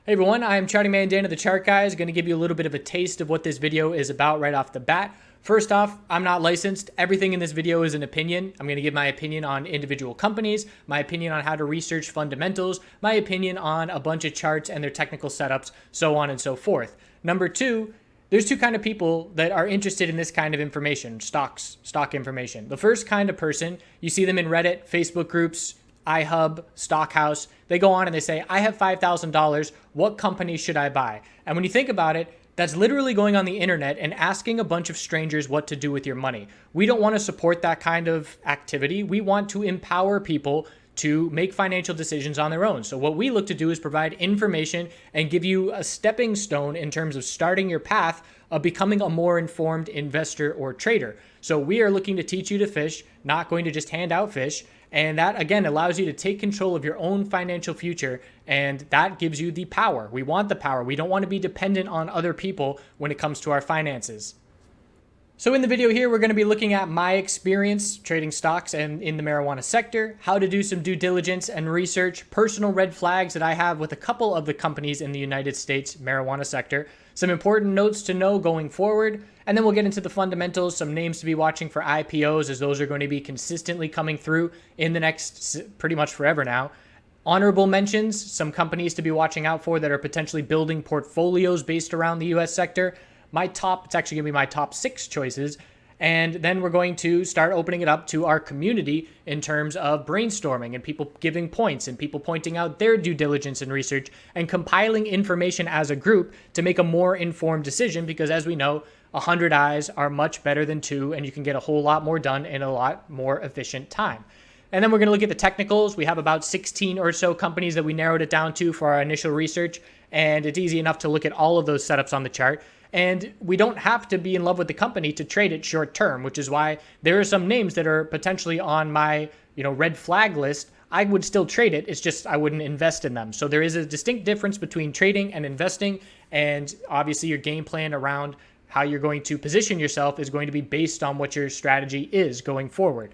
Hey everyone, I am Charting Man Dan of TheChartGuys. Going to give you a little bit of a taste of what this video is about right off the bat. First off, I'm not licensed. Everything in this video is an opinion. I'm going to give my opinion on individual companies, my opinion on how to research fundamentals, my opinion on a bunch of charts and their technical setups, so on and so forth. Number two, there's two kind of people that are interested in this kind of information, stock information. The first kind of person, you see them in Reddit, Facebook groups, iHub, Stockhouse. They go on and they say, I have $5,000. What company should I buy? And when you think about it, that's literally going on the internet and asking a bunch of strangers what to do with your money. We don't want to support that kind of activity. We want to empower people to make financial decisions on their own. So what we look to do is provide information and give you a stepping stone in terms of starting your path of becoming a more informed investor or trader. So we are looking to teach you to fish, not going to just hand out fish. And that, again, allows you to take control of your own financial future, and that gives you the power. We want the power. We don't want to be dependent on other people when it comes to our finances. So in the video here, we're going to be looking at my experience trading stocks and in the marijuana sector, how to do some due diligence and research, personal red flags that I have with a couple of the companies in the United States marijuana sector, some important notes to know going forward, and then we'll get into the fundamentals, some names to be watching for IPOs as those are going to be consistently coming through in the next pretty much forever now. Honorable mentions, some companies to be watching out for that are potentially building portfolios based around the US sector. It's actually going to be my top 6 choices. And then we're going to start opening it up to our community in terms of brainstorming and people giving points and people pointing out their due diligence and research and compiling information as a group to make a more informed decision. Because as we know, 100 eyes are much better than 2, and you can get a whole lot more done in a lot more efficient time. And then we're going to look at the technicals. We have about 16 or so companies that we narrowed it down to for our initial research. And it's easy enough to look at all of those setups on the chart. And we don't have to be in love with the company to trade it short term, which is why there are some names that are potentially on my, red flag list. I would still trade it. It's just I wouldn't invest in them. So there is a distinct difference between trading and investing. And obviously your game plan around how you're going to position yourself is going to be based on what your strategy is going forward.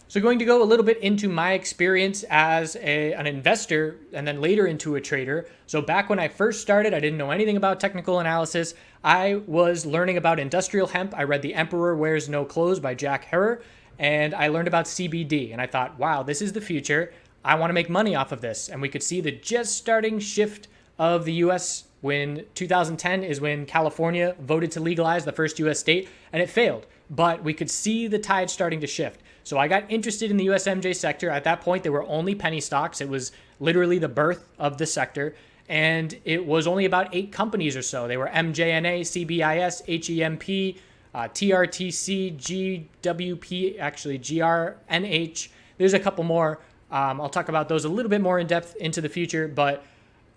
So going to go a little bit into my experience as an investor and then later into a trader. So back when I first started, I didn't know anything about technical analysis. I was learning about industrial hemp. I read The Emperor Wears No Clothes by Jack Herer, and I learned about CBD. And I thought, wow, this is the future. I want to make money off of this. And we could see the just starting shift of the US when 2010 is when California voted to legalize the first US state, and it failed. But we could see the tide starting to shift. So I got interested in the USMJ sector. At that point, there were only penny stocks. It was literally the birth of the sector. And it was only about 8 companies or so. They were MJNA, CBIS, HEMP, TRTC, GWP, actually GRNH. There's a couple more. I'll talk about those a little bit more in depth into the future. But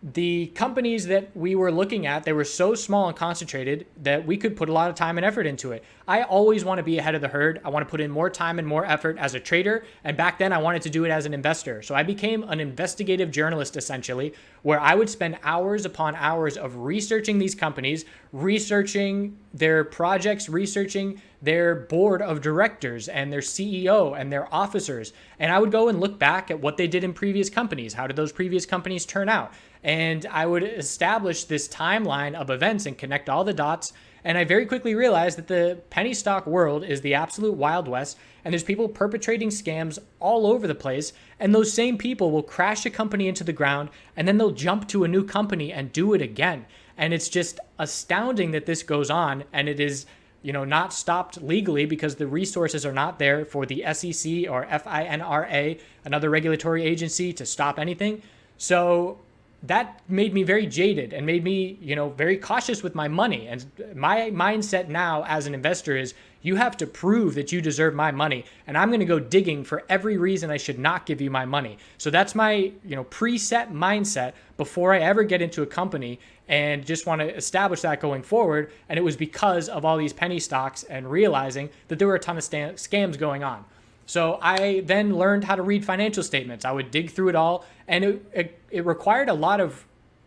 the companies that we were looking at, they were so small and concentrated that we could put a lot of time and effort into it. I always want to be ahead of the herd. I want to put in more time and more effort as a trader. And back then I wanted to do it as an investor. So I became an investigative journalist essentially, where I would spend hours upon hours of researching these companies, researching their projects, researching their board of directors and their CEO and their officers. And I would go and look back at what they did in previous companies. How did those previous companies turn out? And I would establish this timeline of events and connect all the dots. And I very quickly realized that the penny stock world is the absolute Wild West, and there's people perpetrating scams all over the place. And those same people will crash a company into the ground, and then they'll jump to a new company and do it again. And it's just astounding that this goes on, and it is not stopped legally because the resources are not there for the SEC or FINRA, another regulatory agency, to stop anything. So that made me very jaded and made me, very cautious with my money. And my mindset now as an investor is you have to prove that you deserve my money. And I'm going to go digging for every reason I should not give you my money. So that's my, preset mindset before I ever get into a company, and just want to establish that going forward. And it was because of all these penny stocks and realizing that there were a ton of scams going on. So I then learned how to read financial statements. I would dig through it all, and it required a lot of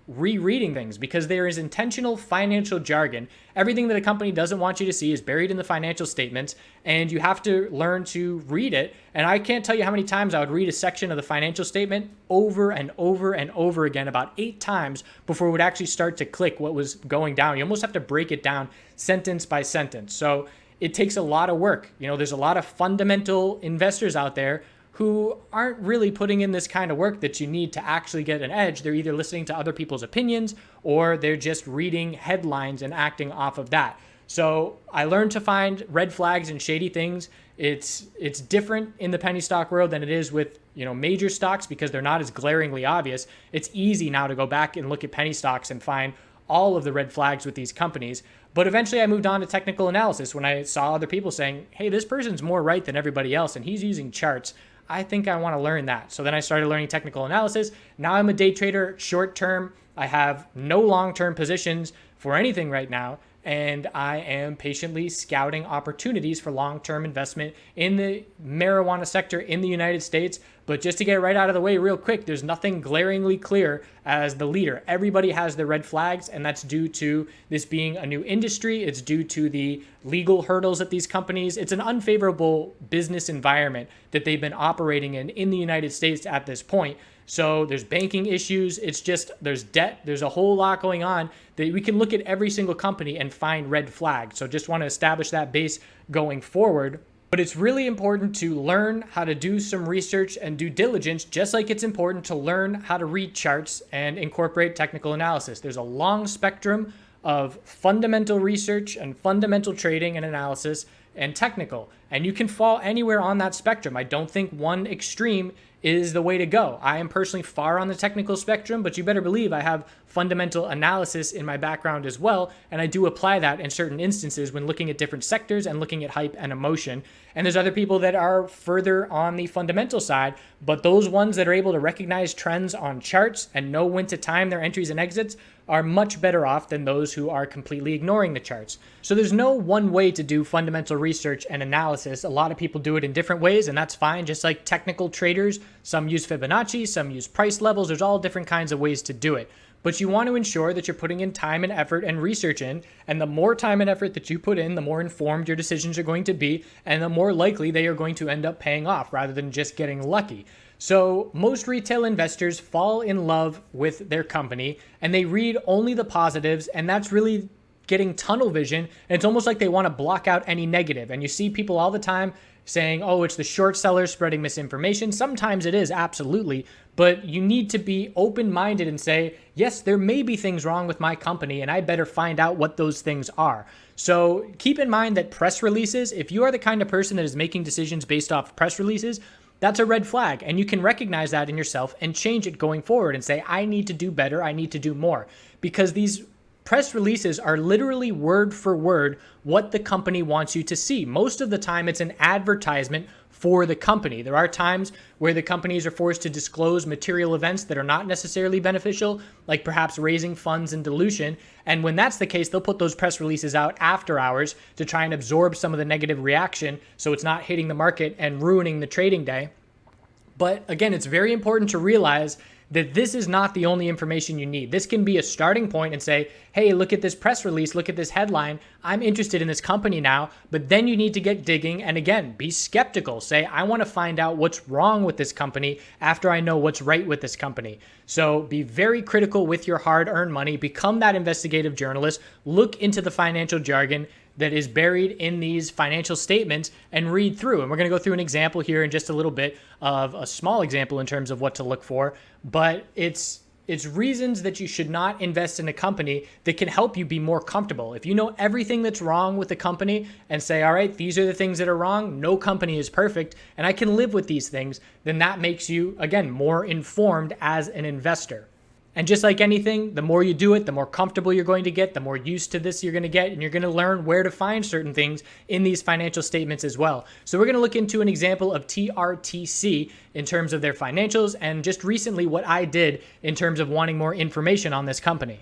rereading things because there is intentional financial jargon. Everything that a company doesn't want you to see is buried in the financial statements, and you have to learn to read it. And I can't tell you how many times I would read a section of the financial statement over and over and over again, about 8 times before it would actually start to click what was going down. You almost have to break it down sentence by sentence. So it takes a lot of work. There's a lot of fundamental investors out there who aren't really putting in this kind of work that you need to actually get an edge. They're either listening to other people's opinions or they're just reading headlines and acting off of that. So I learned to find red flags and shady things. It's different in the penny stock world than it is with major stocks because they're not as glaringly obvious. It's easy now to go back and look at penny stocks and find all of the red flags with these companies. But eventually I moved on to technical analysis when I saw other people saying, hey, this person's more right than everybody else and he's using charts. I think I want to learn that. So then I started learning technical analysis. Now I'm a day trader, short term. I have no long-term positions for anything right now. And I am patiently scouting opportunities for long-term investment in the marijuana sector in the United States. But just to get it right out of the way real quick, there's nothing glaringly clear as the leader. Everybody has their red flags, and that's due to this being a new industry. It's due to the legal hurdles at these companies. It's an unfavorable business environment that they've been operating in the United States at this point. So there's banking issues. It's just there's debt. There's a whole lot going on that we can look at every single company and find red flags. So just want to establish that base going forward. But it's really important to learn how to do some research and due diligence, just like it's important to learn how to read charts and incorporate technical analysis. There's a long spectrum of fundamental research and fundamental trading and analysis and technical, and you can fall anywhere on that spectrum. I don't think one extreme is the way to go. I am personally far on the technical spectrum, but you better believe I have fundamental analysis in my background as well, and I do apply that in certain instances when looking at different sectors and looking at hype and emotion. And there's other people that are further on the fundamental side, but those ones that are able to recognize trends on charts and know when to time their entries and exits are much better off than those who are completely ignoring the charts. So there's no one way to do fundamental research and analysis. A lot of people do it in different ways, and that's fine. Just like technical traders, some use Fibonacci, some use price levels. There's all different kinds of ways to do it. But you want to ensure that you're putting in time and effort and research in, and the more time and effort that you put in, the more informed your decisions are going to be, and the more likely they are going to end up paying off rather than just getting lucky. So most retail investors fall in love with their company and they read only the positives, and that's really getting tunnel vision. And it's almost like they want to block out any negative. And you see people all the time saying, oh, it's the short sellers spreading misinformation. Sometimes it is, absolutely. But you need to be open-minded and say, yes, there may be things wrong with my company and I better find out what those things are. So keep in mind that press releases, if you are the kind of person that is making decisions based off press releases, that's a red flag, and you can recognize that in yourself and change it going forward and say, I need to do better, I need to do more. Because these press releases are literally word for word what the company wants you to see. Most of the time, it's an advertisement for the company. There are times where the companies are forced to disclose material events that are not necessarily beneficial, like perhaps raising funds and dilution. And when that's the case, they'll put those press releases out after hours to try and absorb some of the negative reaction so it's not hitting the market and ruining the trading day. But again, it's very important to realize that this is not the only information you need. This can be a starting point and say, hey, look at this press release, look at this headline. I'm interested in this company now, but then you need to get digging. And again, be skeptical. Say, I want to find out what's wrong with this company after I know what's right with this company. So be very critical with your hard-earned money. Become that investigative journalist. Look into the financial jargon that is buried in these financial statements and read through. And we're going to go through an example here in just a little bit of a small example in terms of what to look for. But it's reasons that you should not invest in a company that can help you be more comfortable. If you know everything that's wrong with the company and say, all right, these are the things that are wrong, no company is perfect, and I can live with these things, then that makes you, again, more informed as an investor. And just like anything, the more you do it, the more comfortable you're going to get, the more used to this you're going to get, and you're going to learn where to find certain things in these financial statements as well. So we're going to look into an example of TRTC in terms of their financials and just recently what I did in terms of wanting more information on this company.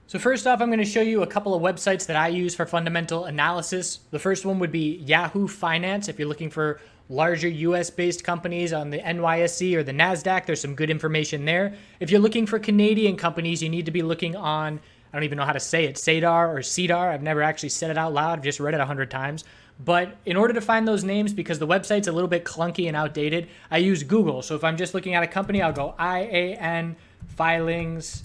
So first off, I'm going to show you a couple of websites that I use for fundamental analysis. The first one would be Yahoo Finance. If you're looking for larger US-based companies on the NYSE or the NASDAQ, there's some good information there. If you're looking for Canadian companies, you need to be looking on, I don't even know how to say it, SEDAR or CEDAR. I've never actually said it out loud. I've just read it 100 times. But in order to find those names, because the website's a little bit clunky and outdated, I use Google. So if I'm just looking at a company, I'll go IAN filings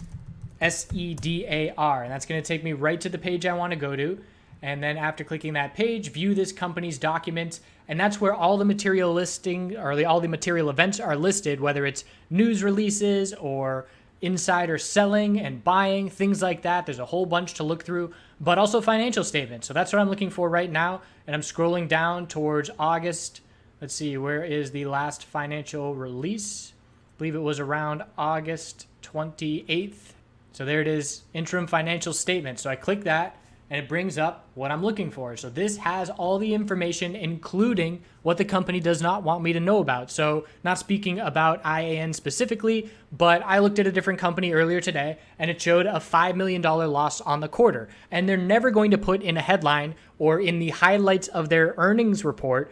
SEDAR, and that's going to take me right to the page I want to go to. And then after clicking that page, view this company's documents, and that's where all the material listing or all the material events are listed, whether it's news releases or insider selling and buying, things like that. There's a whole bunch to look through, but also financial statements. So that's what I'm looking for right now, and I'm scrolling down towards August. Let's see, where is the last financial release? I believe it was around August 28th. So there it is, interim financial statement. So I click that and it brings up what I'm looking for. So this has all the information, including what the company does not want me to know about. So not speaking about IAN specifically, but I looked at a different company earlier today and it showed a $5 million loss on the quarter. And they're never going to put in a headline or in the highlights of their earnings report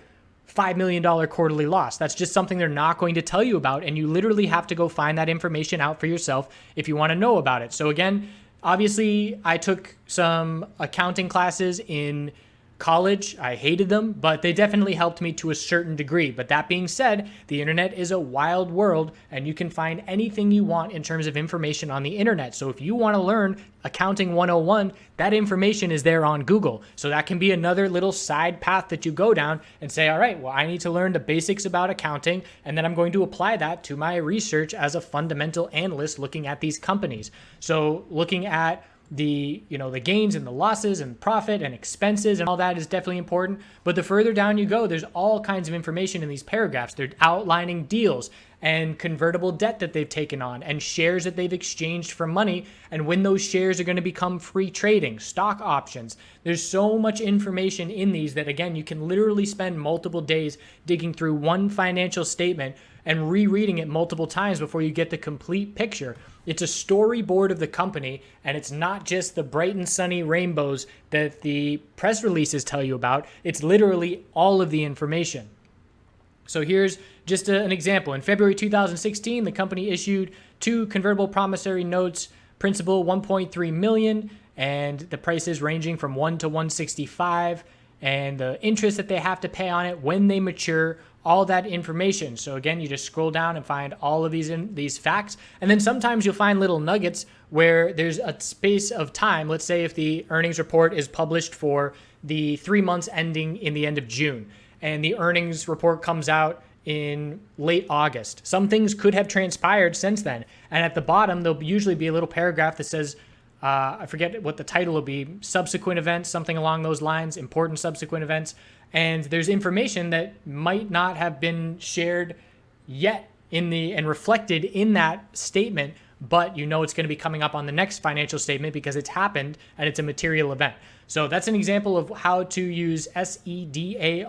$5 million quarterly loss. That's just something they're not going to tell you about. And you literally have to go find that information out for yourself if you want to know about it. So again, obviously I took some accounting classes in college. I hated them, but they definitely helped me to a certain degree. But that being said, the internet is a wild world and you can find anything you want in terms of information on the internet. So if you want to learn accounting 101, that information is there on Google. So that can be another little side path that you go down and say, all right, well, I need to learn the basics about accounting, and then I'm going to apply that to my research as a fundamental analyst looking at these companies. So looking at the gains and the losses and profit and expenses and all that is definitely important. But the further down you go, there's all kinds of information in these paragraphs. They're outlining deals and convertible debt that they've taken on and shares that they've exchanged for money and when those shares are going to become free trading, stock options. There's so much information in these that, again, you can literally spend multiple days digging through one financial statement and rereading it multiple times before you get the complete picture. It's a storyboard of the company, and it's not just the bright and sunny rainbows that the press releases tell you about. It's literally all of the information. So here's just an example. In February 2016, the company issued 2 convertible promissory notes, principal 1.3 million, and the prices ranging from 1 to 165, and the interest that they have to pay on it when they mature, all that information. So again, you just scroll down and find all of these facts. And then sometimes you'll find little nuggets where there's a space of time. Let's say if the earnings report is published for the 3 months ending in the end of June, and the earnings report comes out in late August. Some things could have transpired since then. And at the bottom, there'll usually be a little paragraph that says, I forget what the title will be, subsequent events, something along those lines, important subsequent events. And there's information that might not have been shared yet and reflected in that statement, but you know it's going to be coming up on the next financial statement because it's happened and it's a material event. So that's an example of how to use SEDAR.com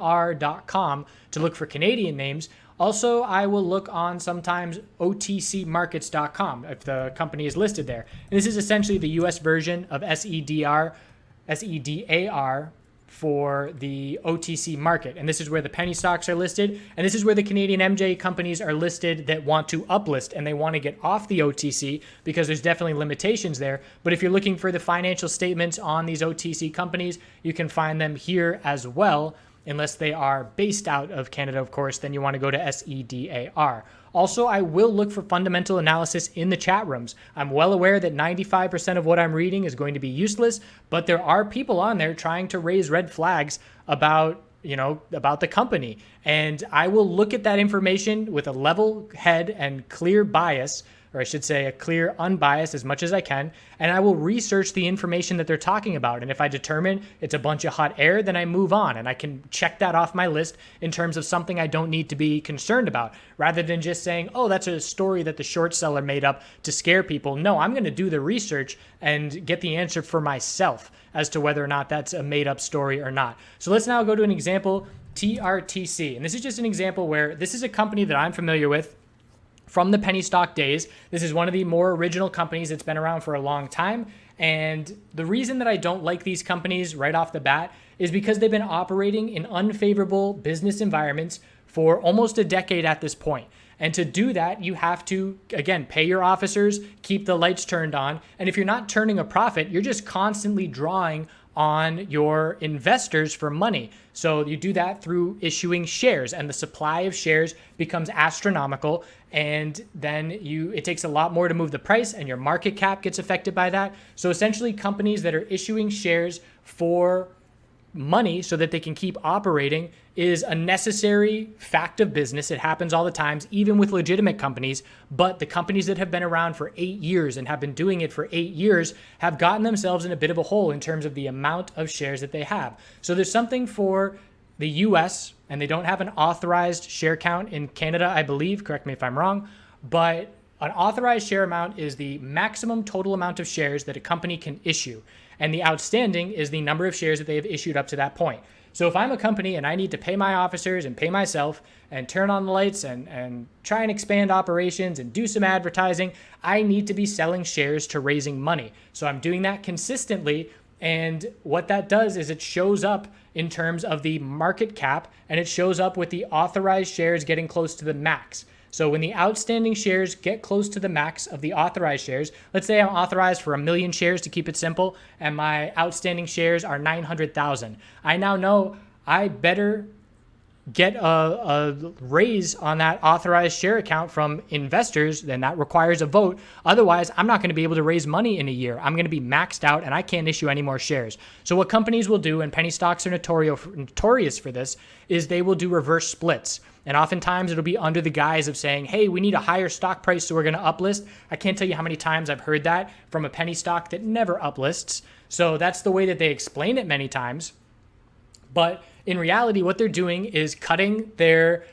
to look for Canadian names. Also, I will look on sometimes OTCmarkets.com if the company is listed there. And this is essentially the US version of SEDAR for the OTC market. And this is where the penny stocks are listed. And this is where the Canadian MJ companies are listed that want to uplist and they want to get off the OTC because there's definitely limitations there. But if you're looking for the financial statements on these OTC companies, you can find them here as well. Unless they are based out of Canada, of course, then you want to go to SEDAR. Also, I will look for fundamental analysis in the chat rooms. I'm well aware that 95% of what I'm reading is going to be useless, but there are people on there trying to raise red flags about the company. And I will look at that information with a level head and clear bias, or I should say a clear unbiased as much as I can, and I will research the information that they're talking about. And if I determine it's a bunch of hot air, then I move on and I can check that off my list in terms of something I don't need to be concerned about, rather than just saying, oh, that's a story that the short seller made up to scare people. No, I'm going to do the research and get the answer for myself as to whether or not that's a made up story or not. So let's now go to an example, TRTC. And this is just an example where this is a company that I'm familiar with from the penny stock days. This is one of the more original companies that's been around for a long time. And the reason that I don't like these companies right off the bat is because they've been operating in unfavorable business environments for almost a decade at this point. And to do that, you have to, again, pay your officers, keep the lights turned on. And if you're not turning a profit, you're just constantly drawing on your investors for money. So you do that through issuing shares, and the supply of shares becomes astronomical. And then it takes a lot more to move the price, and your market cap gets affected by that. So essentially, companies that are issuing shares for money so that they can keep operating is a necessary fact of business. It happens all the times, even with legitimate companies. But the companies that have been around for 8 years and have been doing it for 8 years have gotten themselves in a bit of a hole in terms of the amount of shares that they have. So there's something for the US, and they don't have an authorized share count in Canada, I believe. Correct me if I'm wrong. But an authorized share amount is the maximum total amount of shares that a company can issue. And the outstanding is the number of shares that they have issued up to that point. So if I'm a company and I need to pay my officers and pay myself and turn on the lights and try and expand operations and do some advertising, I need to be selling shares to raising money. So I'm doing that consistently. And what that does is it shows up in terms of the market cap, and it shows up with the authorized shares getting close to the max. So when the outstanding shares get close to the max of the authorized shares, let's say I'm authorized for 1 million shares to keep it simple, and my outstanding shares are 900,000. I now know I better get a raise on that authorized share account from investors, then that requires a vote. Otherwise, I'm not going to be able to raise money in a year. I'm going to be maxed out and I can't issue any more shares. So what companies will do, and penny stocks are notorious for this, is they will do reverse splits. And oftentimes it'll be under the guise of saying, hey, we need a higher stock price, so we're going to uplist. I can't tell you how many times I've heard that from a penny stock that never uplists. So that's the way that they explain it many times. But in reality, what they're doing is cutting their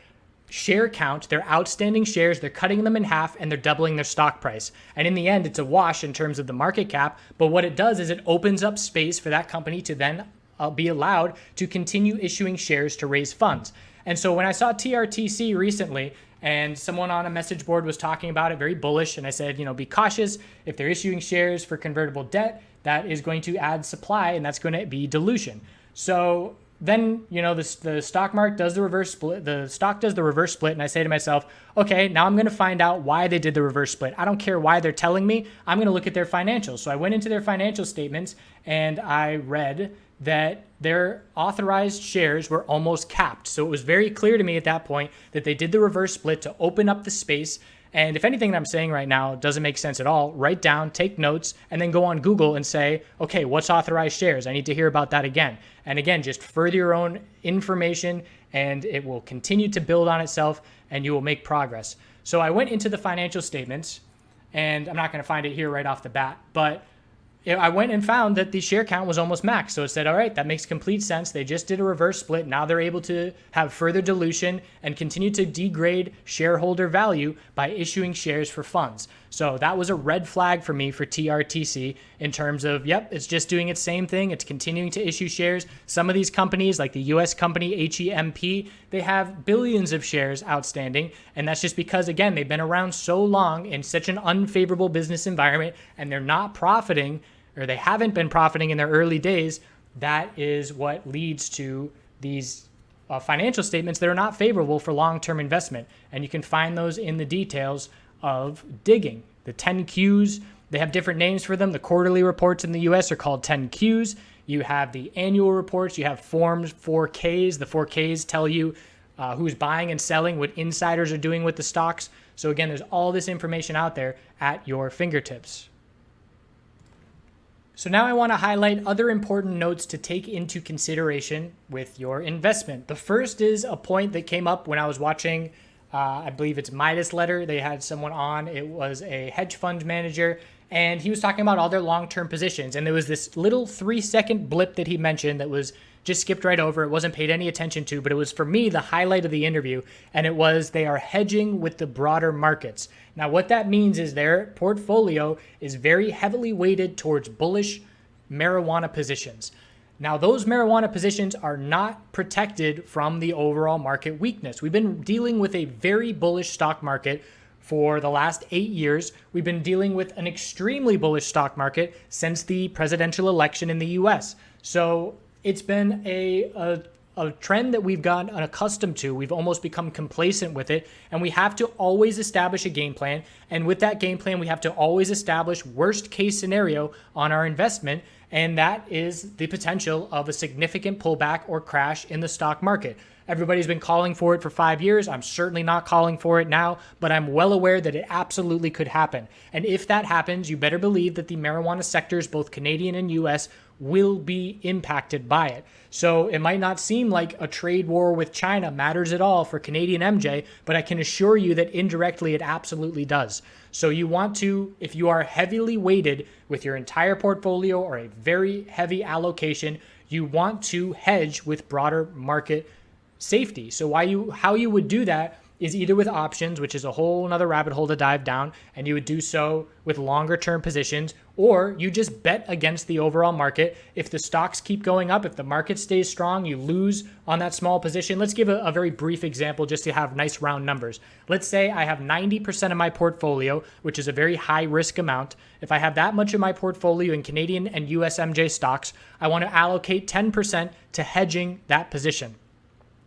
share count, their outstanding shares, they're cutting them in half, and they're doubling their stock price. And in the end, it's a wash in terms of the market cap. But what it does is it opens up space for that company to then be allowed to continue issuing shares to raise funds. And so when I saw TRTC recently, and someone on a message board was talking about it, very bullish, and I said, be cautious. If they're issuing shares for convertible debt, that is going to add supply, and that's going to be dilution. So then, the stock market does the reverse split. The stock does the reverse split. And I say to myself, okay, now I'm going to find out why they did the reverse split. I don't care why they're telling me. I'm going to look at their financials. So I went into their financial statements and I read that their authorized shares were almost capped. So it was very clear to me at that point that they did the reverse split to open up the space. And if anything that I'm saying right now doesn't make sense at all, write down, take notes, and then go on Google and say, okay, what's authorized shares? I need to hear about that again. And again, just further your own information, and it will continue to build on itself, and you will make progress. So I went into the financial statements, and I'm not going to find it here right off the bat, but I went and found that the share count was almost max. So it said, all right, that makes complete sense. They just did a reverse split. Now they're able to have further dilution and continue to degrade shareholder value by issuing shares for funds. So that was a red flag for me for TRTC in terms of, yep, it's just doing its same thing. It's continuing to issue shares. Some of these companies, like the US company HEMP, they have billions of shares outstanding. And that's just because, again, they've been around so long in such an unfavorable business environment, and they're not profiting, or they haven't been profiting in their early days. That is what leads to these financial statements that are not favorable for long-term investment. And you can find those in the details of digging. The 10Qs, they have different names for them. The quarterly reports in the US are called 10Qs. You have the annual reports. You have forms 4Ks. The 4Ks tell you who's buying and selling, what insiders are doing with the stocks. So again, there's all this information out there at your fingertips. So now I want to highlight other important notes to take into consideration with your investment. The first is a point that came up when I was watching, I believe it's Midas Letter. They had someone on. It was a hedge fund manager, and he was talking about all their long-term positions. And there was this little 3-second blip that he mentioned that was just skipped right over. It wasn't paid any attention to, but it was, for me, the highlight of the interview. And it was, they are hedging with the broader markets. Now, what that means is their portfolio is very heavily weighted towards bullish marijuana positions. Now, those marijuana positions are not protected from the overall market weakness. We've been dealing with a very bullish stock market for the last 8 years. We've been dealing with an extremely bullish stock market since the presidential election in the US. So it's been a trend that we've gotten accustomed to. We've almost become complacent with it, and we have to always establish a game plan. And with that game plan, we have to always establish worst case scenario on our investment, and that is the potential of a significant pullback or crash in the stock market. Everybody's been calling for it for 5 years. I'm certainly not calling for it now, but I'm well aware that it absolutely could happen. And if that happens, you better believe that the marijuana sectors, both Canadian and US, will be impacted by it. So it might not seem like a trade war with China matters at all for Canadian MJ, but I can assure you that indirectly it absolutely does. So you want to, if you are heavily weighted with your entire portfolio or a very heavy allocation, you want to hedge with broader market safety. So how you would do that is either with options, which is a whole nother rabbit hole to dive down, and you would do so with longer term positions, or you just bet against the overall market. If the stocks keep going up, if the market stays strong, you lose on that small position. Let's give a very brief example just to have nice round numbers. Let's say I have 90% of my portfolio, which is a very high risk amount. If I have that much of my portfolio in Canadian and US MJ stocks, I want to allocate 10% to hedging that position.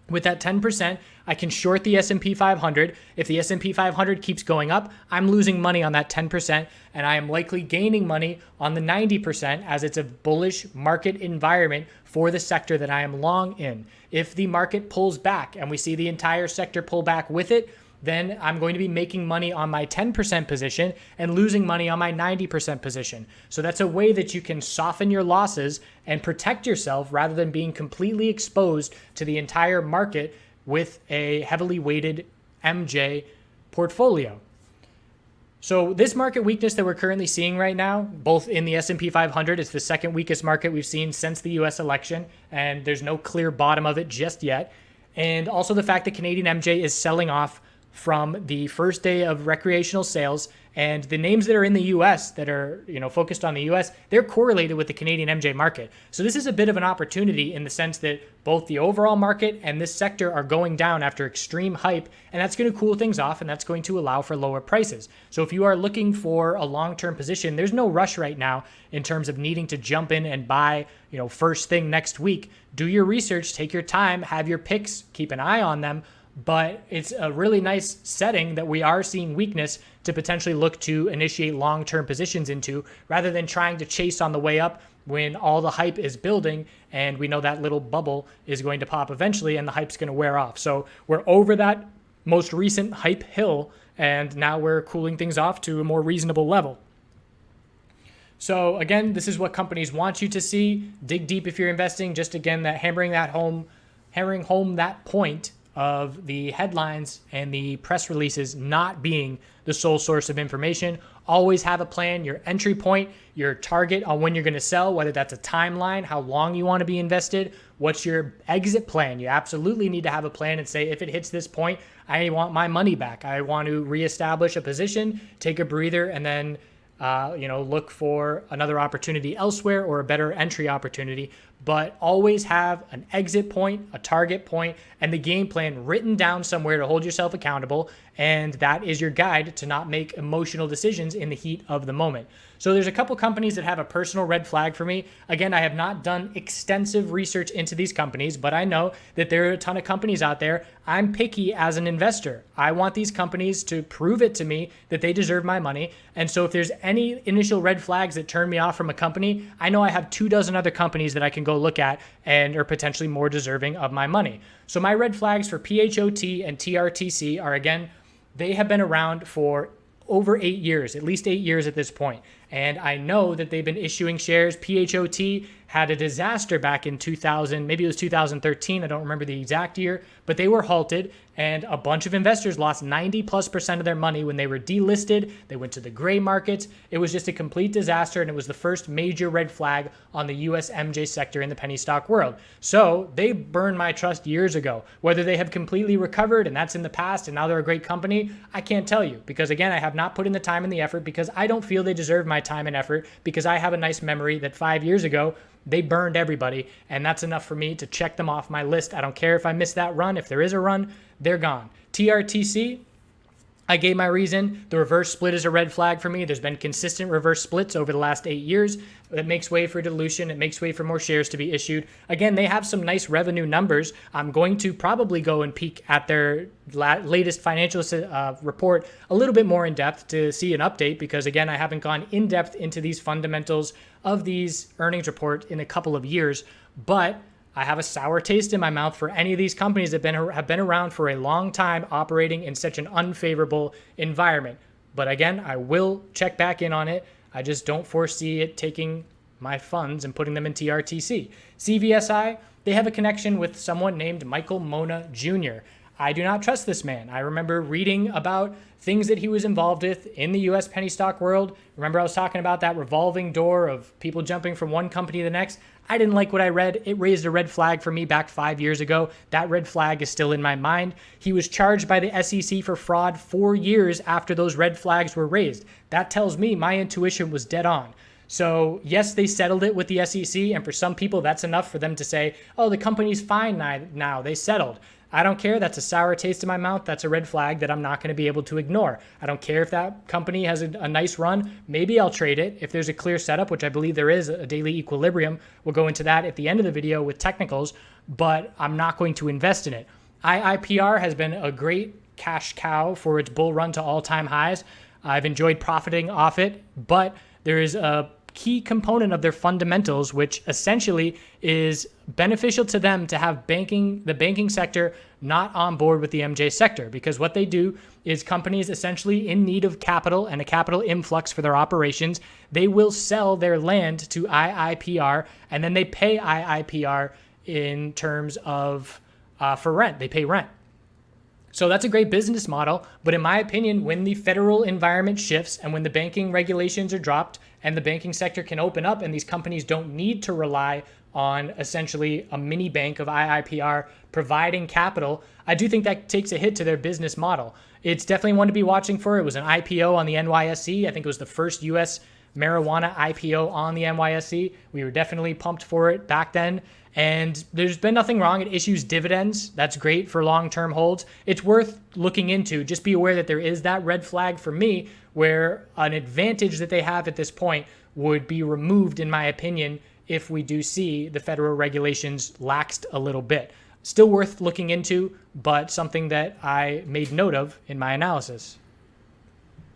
With that 10%, I can short the S&P 500. If the S&P 500 keeps going up, I'm losing money on that 10%, and I am likely gaining money on the 90% as it's a bullish market environment for the sector that I am long in. If the market pulls back and we see the entire sector pull back with it, then I'm going to be making money on my 10% position and losing money on my 90% position. So that's a way that you can soften your losses and protect yourself rather than being completely exposed to the entire market with a heavily weighted MJ portfolio. So this market weakness that we're currently seeing right now, both in the S&P 500, it's the second weakest market we've seen since the US election, and there's no clear bottom of it just yet. And also the fact that Canadian MJ is selling off from the first day of recreational sales, and the names that are in the US that are, focused on the US, they're correlated with the Canadian MJ market. So this is a bit of an opportunity in the sense that both the overall market and this sector are going down after extreme hype, and that's going to cool things off, and that's going to allow for lower prices. So if you are looking for a long-term position, there's no rush right now in terms of needing to jump in and buy, first thing next week. Do your research, take your time, have your picks, keep an eye on them. But it's a really nice setting that we are seeing weakness to potentially look to initiate long-term positions into, rather than trying to chase on the way up when all the hype is building and we know that little bubble is going to pop eventually and the hype's going to wear off. So we're over that most recent hype hill, and now we're cooling things off to a more reasonable level. So again, this is what companies want you to see. Dig deep if you're investing. Just again, that hammering home that point of the headlines and the press releases not being the sole source of information. Always have a plan, your entry point, your target on when you're going to sell, whether that's a timeline, how long you want to be invested, what's your exit plan. You absolutely need to have a plan and say, if it hits this point, I want my money back. I want to reestablish a position, take a breather, and then look for another opportunity elsewhere or a better entry opportunity. But always have an exit point, a target point, and the game plan written down somewhere to hold yourself accountable. And that is your guide to not make emotional decisions in the heat of the moment. So there's a couple companies that have a personal red flag for me. Again, I have not done extensive research into these companies, but I know that there are a ton of companies out there. I'm picky as an investor. I want these companies to prove it to me that they deserve my money. And so if there's any initial red flags that turn me off from a company, I know I have 24 other companies that I can go look at and are potentially more deserving of my money. So my red flags for PHOT and TRTC are, again, they have been around for over 8 years, at least 8 years at this point. And I know that they've been issuing shares. PHOT had a disaster back in 2000, maybe it was 2013. I don't remember the exact year, but they were halted, and a bunch of investors lost 90+% of their money when they were delisted. They went to the gray markets. It was just a complete disaster, and it was the first major red flag on the US MJ sector in the penny stock world. So they burned my trust years ago. Whether they have completely recovered and that's in the past and now they're a great company, I can't tell you, because again, I have not put in the time and the effort because I don't feel they deserve my time and effort, because I have a nice memory that 5 years ago, they burned everybody, and that's enough for me to check them off my list. I don't care if I miss that run. If there is a run, they're gone. TRTC, I gave my reason. The reverse split is a red flag for me. There's been consistent reverse splits over the last 8 years. It makes way for dilution. It makes way for more shares to be issued. Again, they have some nice revenue numbers. I'm going to probably go and peek at their latest financial report a little bit more in depth to see an update because, again, I haven't gone in depth into these fundamentals of these earnings report in a couple of years. But I have a sour taste in my mouth for any of these companies that have been around for a long time operating in such an unfavorable environment. But again, I will check back in on it. I just don't foresee it taking my funds and putting them in TRTC. CVSI, they have a connection with someone named Michael Mona Jr. I do not trust this man. I remember reading about things that he was involved with in the US penny stock world. Remember I was talking about that revolving door of people jumping from one company to the next? I didn't like what I read. It raised a red flag for me back 5 years ago. That red flag is still in my mind. He was charged by the SEC for fraud 4 years after those red flags were raised. That tells me my intuition was dead on. So yes, they settled it with the SEC, and for some people, that's enough for them to say, oh, the company's fine now, they settled. I don't care. That's a sour taste in my mouth. That's a red flag that I'm not going to be able to ignore. I don't care if that company has a nice run. Maybe I'll trade it if there's a clear setup, which I believe there is, a daily equilibrium. We'll go into that at the end of the video with technicals, but I'm not going to invest in it. IIPR has been a great cash cow for its bull run to all-time highs. I've enjoyed profiting off it, but there is a key component of their fundamentals, which essentially is beneficial to them to have the banking sector not on board with the MJ sector, because what they do is companies essentially in need of capital and a capital influx for their operations, they will sell their land to IIPR, and then they pay IIPR in terms of for rent. They pay rent. So that's a great business model. But in my opinion, when the federal environment shifts and when the banking regulations are dropped and the banking sector can open up and these companies don't need to rely on essentially a mini bank of IIPR providing capital, I do think that takes a hit to their business model. It's definitely one to be watching for. It was an IPO on the NYSE. I think it was the first U.S. marijuana IPO on the NYSE. We were definitely pumped for it back then. And there's been nothing wrong. It issues dividends. That's great for long-term holds. It's worth looking into. Just be aware that there is that red flag for me where an advantage that they have at this point would be removed, in my opinion, if we do see the federal regulations laxed a little bit. Still worth looking into, but something that I made note of in my analysis.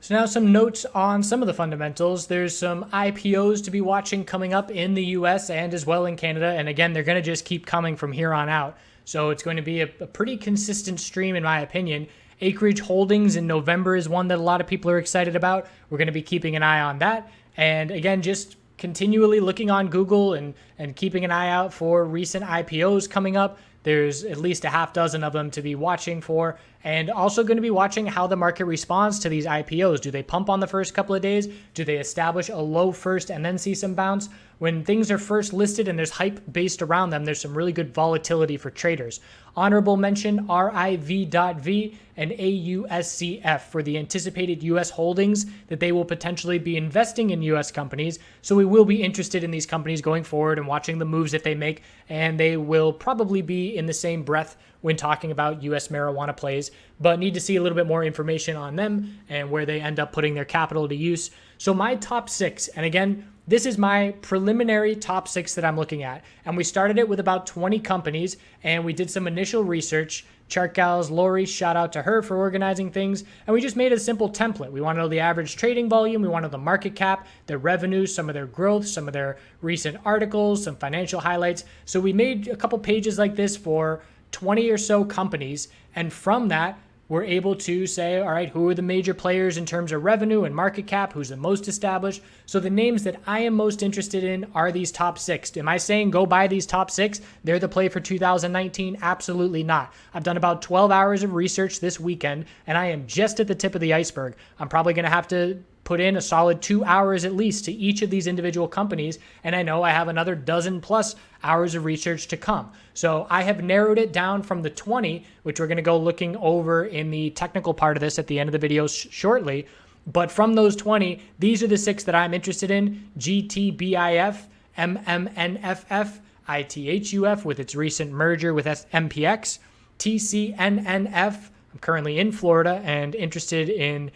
So now some notes on some of the fundamentals. There's some IPOs to be watching coming up in the US and as well in Canada. And again, they're going to just keep coming from here on out. So it's going to be a pretty consistent stream, in my opinion. Acreage Holdings in November is one that a lot of people are excited about. We're going to be keeping an eye on that. And again, just continually looking on Google and keeping an eye out for recent IPOs coming up. There's at least a half dozen of them to be watching for, and also going to be watching how the market responds to these IPOs. Do they pump on the first couple of days? Do they establish a low first and then see some bounce? When things are first listed and there's hype based around them, there's some really good volatility for traders. Honorable mention RIV.V and AUSCF for the anticipated U.S. holdings that they will potentially be investing in U.S. companies. So we will be interested in these companies going forward and watching the moves that they make, and they will probably be in the same breath when talking about U.S. marijuana plays, but need to see a little bit more information on them and where they end up putting their capital to use. So my top 6, and again, this is my preliminary top 6 that I'm looking at. And we started it with about 20 companies, and we did some initial research. ChartGuys, Lori, shout out to her for organizing things. And we just made a simple template. We want to know the average trading volume. We want to know the market cap, their revenues, some of their growth, some of their recent articles, some financial highlights. So we made a couple pages like this for 20 or so companies. And from that, we're able to say, all right, who are the major players in terms of revenue and market cap? Who's the most established? So the names that I am most interested in are these top 6. Am I saying go buy these top 6? They're the play for 2019? Absolutely not. I've done about 12 hours of research this weekend, and I am just at the tip of the iceberg. I'm probably going to have to put in a solid 2 hours at least to each of these individual companies, and I know I have another dozen plus hours of research to come. So I have narrowed it down from the 20, which we're going to go looking over in the technical part of this at the end of the video shortly. But from those 20, these are the 6 that I'm interested in: GTBIF, MMNFF, ITHUF with its recent merger with MPX, TCNNF, I'm currently in Florida and interested in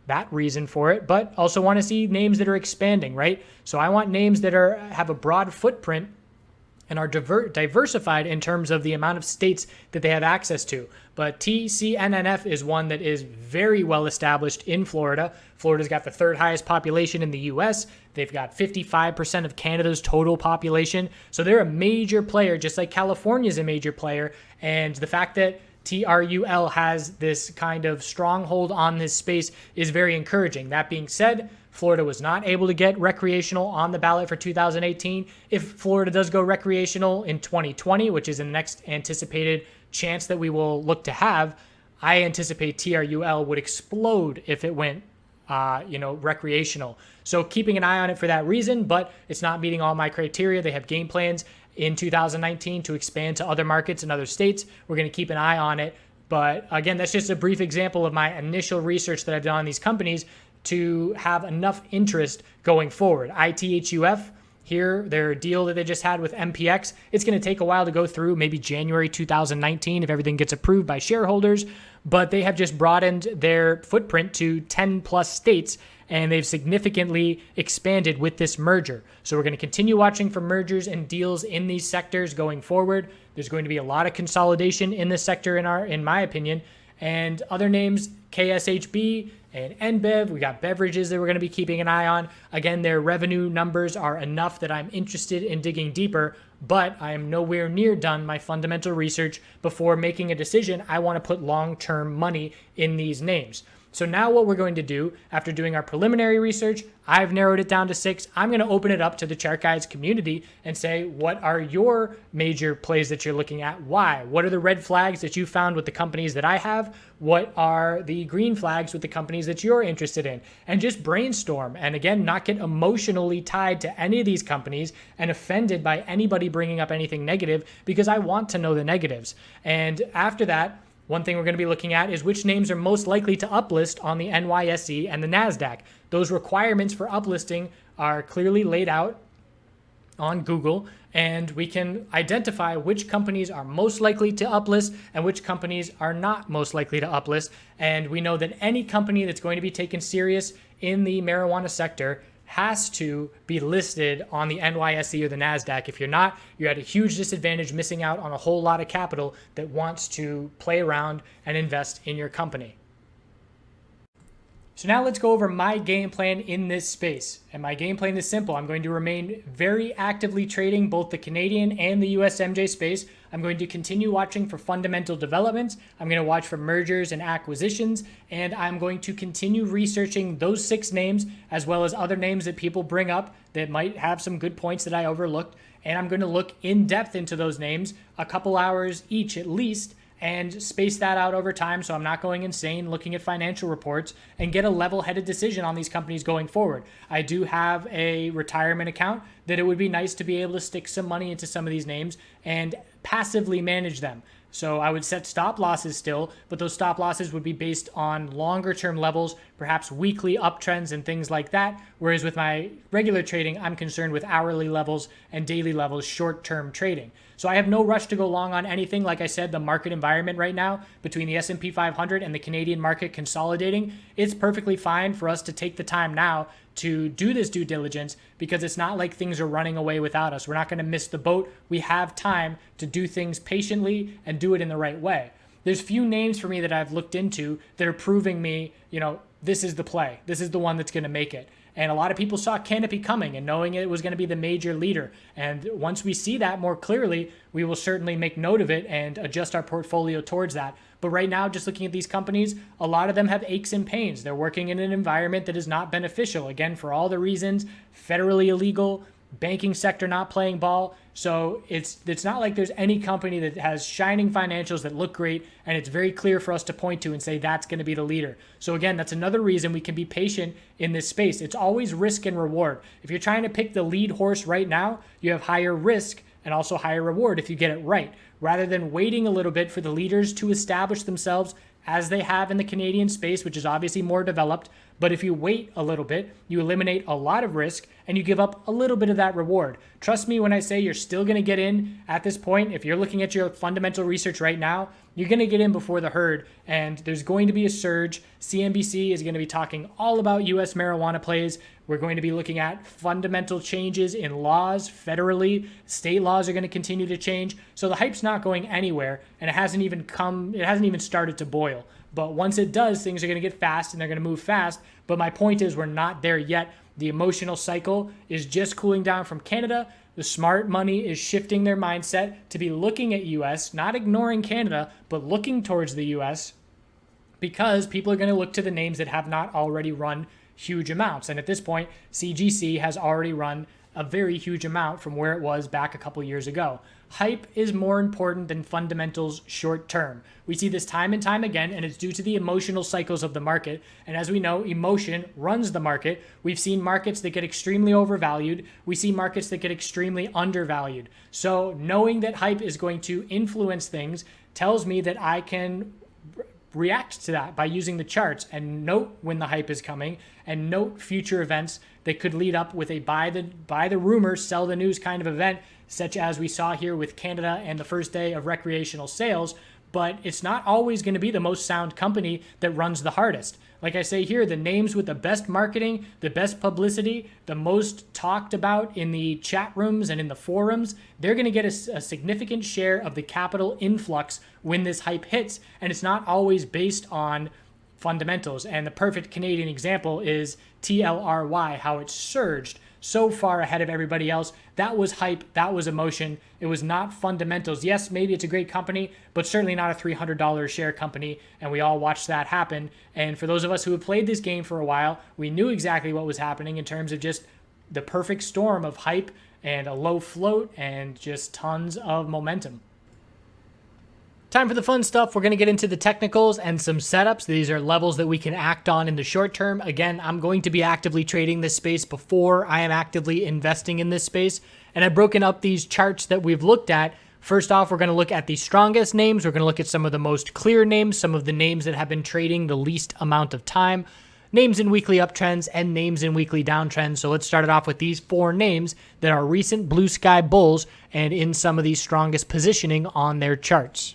that reason for it, but also want to see names that are expanding, right? So I want names that have a broad footprint and are diversified in terms of the amount of states that they have access to. But TCNNF is one that is very well established in Florida. Florida's got the third highest population in the US. They've got 55% of Canada's total population. So they're a major player, just like California's a major player. And the fact that TRUL has this kind of stronghold on this space is very encouraging. That being said, Florida was not able to get recreational on the ballot for 2018. If Florida does go recreational in 2020, which is the next anticipated chance that we will look to have, I anticipate TRUL would explode if it went recreational. So keeping an eye on it for that reason, but it's not meeting all my criteria. They have game plans in 2019 to expand to other markets and other states. We're going to keep an eye on it. But again, that's just a brief example of my initial research that I've done on these companies to have enough interest going forward. ITHUF, here, their deal that they just had with MPX, it's going to take a while to go through, maybe January 2019 if everything gets approved by shareholders, but they have just broadened their footprint to 10 plus states, and they've significantly expanded with this merger. So we're going to continue watching for mergers and deals in these sectors going forward. There's going to be a lot of consolidation in this sector in my opinion, and other names, KSHB and NBEV. We got beverages that we're going to be keeping an eye on. Again, their revenue numbers are enough that I'm interested in digging deeper, but I am nowhere near done my fundamental research before making a decision. I want to put long-term money in these names. So now what we're going to do, after doing our preliminary research, I've narrowed it down to 6. I'm going to open it up to the Chart Guys community and say, what are your major plays that you're looking at? Why? What are the red flags that you found with the companies that I have? What are the green flags with the companies that you're interested in? And just brainstorm. And again, not get emotionally tied to any of these companies and offended by anybody bringing up anything negative, because I want to know the negatives. And after that, one thing we're going to be looking at is which names are most likely to uplist on the NYSE and the NASDAQ. Those requirements for uplisting are clearly laid out on Google, and we can identify which companies are most likely to uplist and which companies are not most likely to uplist. And we know that any company that's going to be taken serious in the marijuana sector has to be listed on the NYSE or the NASDAQ. If you're not, you're at a huge disadvantage, missing out on a whole lot of capital that wants to play around and invest in your company. So now let's go over my game plan in this space. And my game plan is simple. I'm going to remain very actively trading both the Canadian and the USMJ space. I'm going to continue watching for fundamental developments. I'm going to watch for mergers and acquisitions. And I'm going to continue researching those 6 names, as well as other names that people bring up that might have some good points that I overlooked. And I'm going to look in depth into those names, a couple hours each at least, and space that out over time so I'm not going insane looking at financial reports, and get a level-headed decision on these companies going forward. I do have a retirement account that it would be nice to be able to stick some money into some of these names and passively manage them. So I would set stop losses still, but those stop losses would be based on longer term levels, perhaps weekly uptrends and things like that. Whereas with my regular trading, I'm concerned with hourly levels and daily levels, short-term trading. So I have no rush to go long on anything. Like I said, the market environment right now between the S&P 500 and the Canadian market consolidating, it's perfectly fine for us to take the time now to do this due diligence, because it's not like things are running away without us. We're not going to miss the boat. We have time to do things patiently and do it in the right way. There's few names for me that I've looked into that are proving me, this is the play. This is the one that's going to make it. And a lot of people saw Canopy coming and knowing it was going to be the major leader. And once we see that more clearly, we will certainly make note of it and adjust our portfolio towards that. But right now, just looking at these companies, a lot of them have aches and pains. They're working in an environment that is not beneficial. Again, for all the reasons, federally illegal, banking sector not playing ball. So it's not like there's any company that has shining financials that look great and it's very clear for us to point to and say that's going to be the leader. So again, that's another reason we can be patient in this space. It's always risk and reward. If you're trying to pick the lead horse right now, you have higher risk and also higher reward if you get it right, rather than waiting a little bit for the leaders to establish themselves as they have in the Canadian space, which is obviously more developed. But if you wait a little bit, you eliminate a lot of risk and you give up a little bit of that reward. Trust me when I say you're still going to get in at this point. If you're looking at your fundamental research right now, you're going to get in before the herd, and there's going to be a surge. CNBC is going to be talking all about U.S. marijuana plays. We're going to be looking at fundamental changes in laws federally. State laws are going to continue to change. So the hype's not going anywhere, and it hasn't even started to boil. But once it does, things are going to get fast and they're going to move fast. But my point is we're not there yet. The emotional cycle is just cooling down from Canada. The smart money is shifting their mindset to be looking at US, not ignoring Canada, but looking towards the US, because people are going to look to the names that have not already run huge amounts. And at this point, CGC has already run a very huge amount from where it was back a couple years ago. Hype is more important than fundamentals short term. We see this time and time again, and it's due to the emotional cycles of the market. And as we know, emotion runs the market. We've seen markets that get extremely overvalued. We see markets that get extremely undervalued. So knowing that hype is going to influence things tells me that I can react to that by using the charts and note when the hype is coming and note future events that could lead up with a buy the rumor, sell the news kind of event, such as we saw here with Canada and the first day of recreational sales. But it's not always going to be the most sound company that runs the hardest. Like I say here, the names with the best marketing, the best publicity, the most talked about in the chat rooms and in the forums, they're going to get a significant share of the capital influx when this hype hits. And it's not always based on fundamentals. And the perfect Canadian example is TLRY, how it surged so far ahead of everybody else. That was hype. That was emotion. It was not fundamentals. Yes, maybe it's a great company, but certainly not a $300 share company. And we all watched that happen. And for those of us who have played this game for a while, we knew exactly what was happening in terms of just the perfect storm of hype and a low float and just tons of momentum. Time for the fun stuff. We're going to get into the technicals and some setups. These are levels that we can act on in the short term. Again, I'm going to be actively trading this space before I am actively investing in this space. And I've broken up these charts that we've looked at. First off, we're going to look at the strongest names. We're going to look at some of the most clear names, some of the names that have been trading the least amount of time, names in weekly uptrends, and names in weekly downtrends. So let's start it off with these 4 names that are recent blue sky bulls and in some of the strongest positioning on their charts.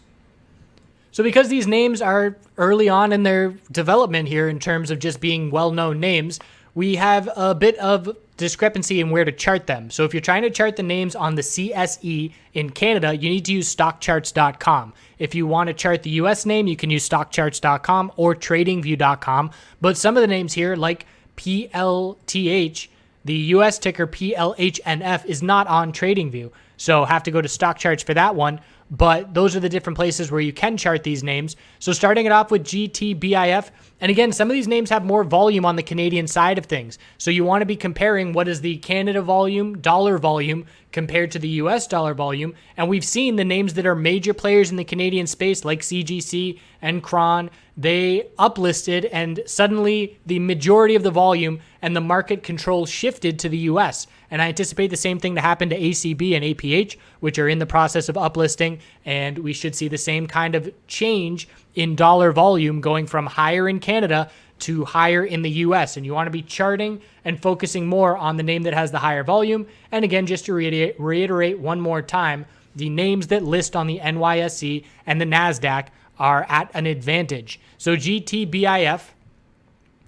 So because these names are early on in their development here in terms of just being well-known names, we have a bit of discrepancy in where to chart them. So if you're trying to chart the names on the CSE in Canada, you need to use stockcharts.com. If you want to chart the US name, you can use stockcharts.com or tradingview.com. But some of the names here, like PLTH, the US ticker PLHNF, is not on TradingView. So have to go to stock charts for that one. But those are the different places where you can chart these names. So starting it off with GTBIF, and again, some of these names have more volume on the Canadian side of things. So you want to be comparing what is the Canada volume, dollar volume, compared to the US dollar volume. And we've seen the names that are major players in the Canadian space, like CGC and Kron, they uplisted, and suddenly the majority of the volume and the market control shifted to the US. And I anticipate the same thing to happen to ACB and APH, which are in the process of uplisting. And we should see the same kind of change in dollar volume going from higher in Canada to higher in the US. And you want to be charting and focusing more on the name that has the higher volume. And again, just to reiterate one more time, the names that list on the NYSE and the NASDAQ are at an advantage. So GTBIF,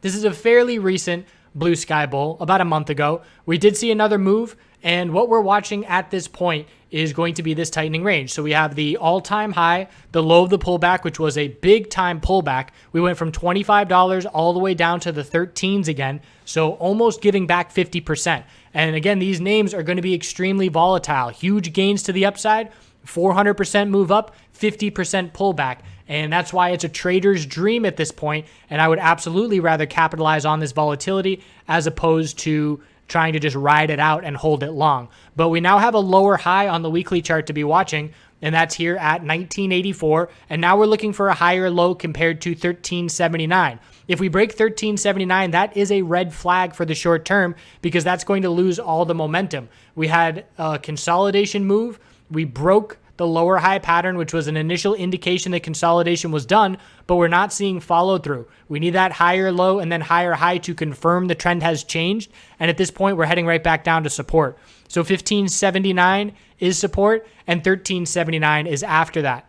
this is a fairly recent blue sky bull, about a month ago. We did see another move, and what we're watching at this point is going to be this tightening range. So we have the all-time high, the low of the pullback, which was a big-time pullback. We went from $25 all the way down to the 13s again, so almost giving back 50%. And again, these names are going to be extremely volatile. Huge gains to the upside, 400% move up, 50% pullback. And that's why it's a trader's dream at this point. And I would absolutely rather capitalize on this volatility as opposed to trying to just ride it out and hold it long. But we now have a lower high on the weekly chart to be watching, and that's here at 1984. And now we're looking for a higher low compared to 1379. If we break 1379, that is a red flag for the short term because that's going to lose all the momentum. We had a consolidation move. We broke the lower high pattern, which was an initial indication that consolidation was done, but we're not seeing follow through. We need that higher low and then higher high to confirm the trend has changed. And at this point, we're heading right back down to support. So 1579 is support and 1379 is after that.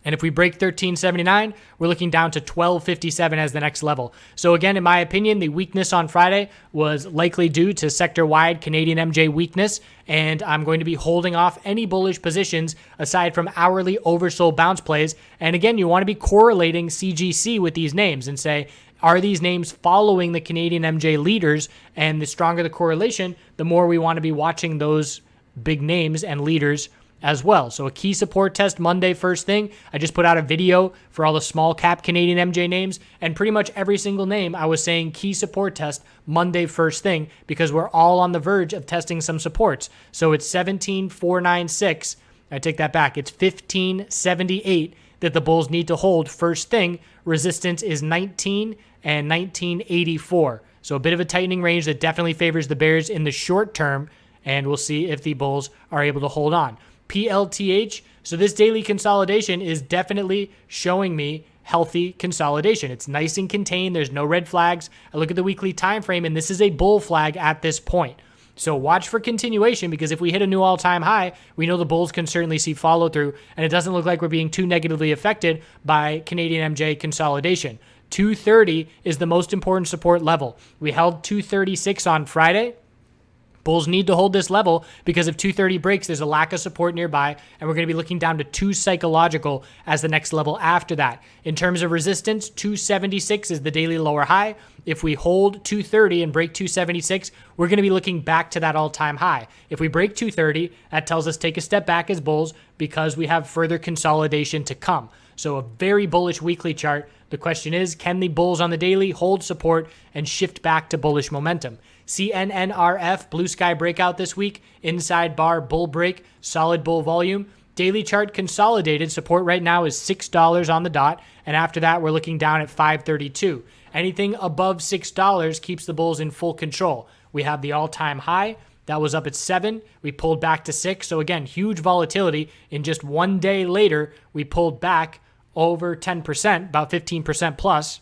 And if we break 1379, we're looking down to 1257 as the next level. So again, in my opinion, the weakness on Friday was likely due to sector-wide Canadian MJ weakness, and I'm going to be holding off any bullish positions aside from hourly oversold bounce plays. And again, you want to be correlating CGC with these names and say, are these names following the Canadian MJ leaders? And the stronger the correlation, the more we want to be watching those big names and leaders as well. So a key support test Monday first thing. I just put out a video for all the small cap Canadian MJ names, and pretty much every single name I was saying key support test Monday first thing because we're all on the verge of testing some supports. So it's 17,496. I take that back. It's 1578 that the bulls need to hold first thing. Resistance is 19 and 1984. So a bit of a tightening range that definitely favors the bears in the short term, and we'll see if the bulls are able to hold on. PLTH, so this daily consolidation is definitely showing me healthy consolidation. It's nice and contained. There's no red flags. I look at the weekly time frame, and this is a bull flag at this point. So watch for continuation, because if we hit a new all-time high, we know the bulls can certainly see follow-through, and it doesn't look like we're being too negatively affected by Canadian MJ consolidation. 230 is the most important support level. We held 236 on Friday. Bulls need to hold this level because if 230 breaks, there's a lack of support nearby, and we're going to be looking down to 2 psychological as the next level after that. In terms of resistance, 276 is the daily lower high. If we hold 230 and break 276, we're going to be looking back to that all-time high. If we break 230, that tells us take a step back as bulls because we have further consolidation to come. So a very bullish weekly chart. The question is, can the bulls on the daily hold support and shift back to bullish momentum? CNNRF, blue sky breakout this week, inside bar bull break, solid bull volume. Daily chart consolidated, support right now is $6 on the dot, and after that we're looking down at $5.32. Anything above $6 keeps the bulls in full control. We have the all-time high, that was up at 7, we pulled back to 6, so again, huge volatility. In just one day later, we pulled back over 10%, about 15% plus.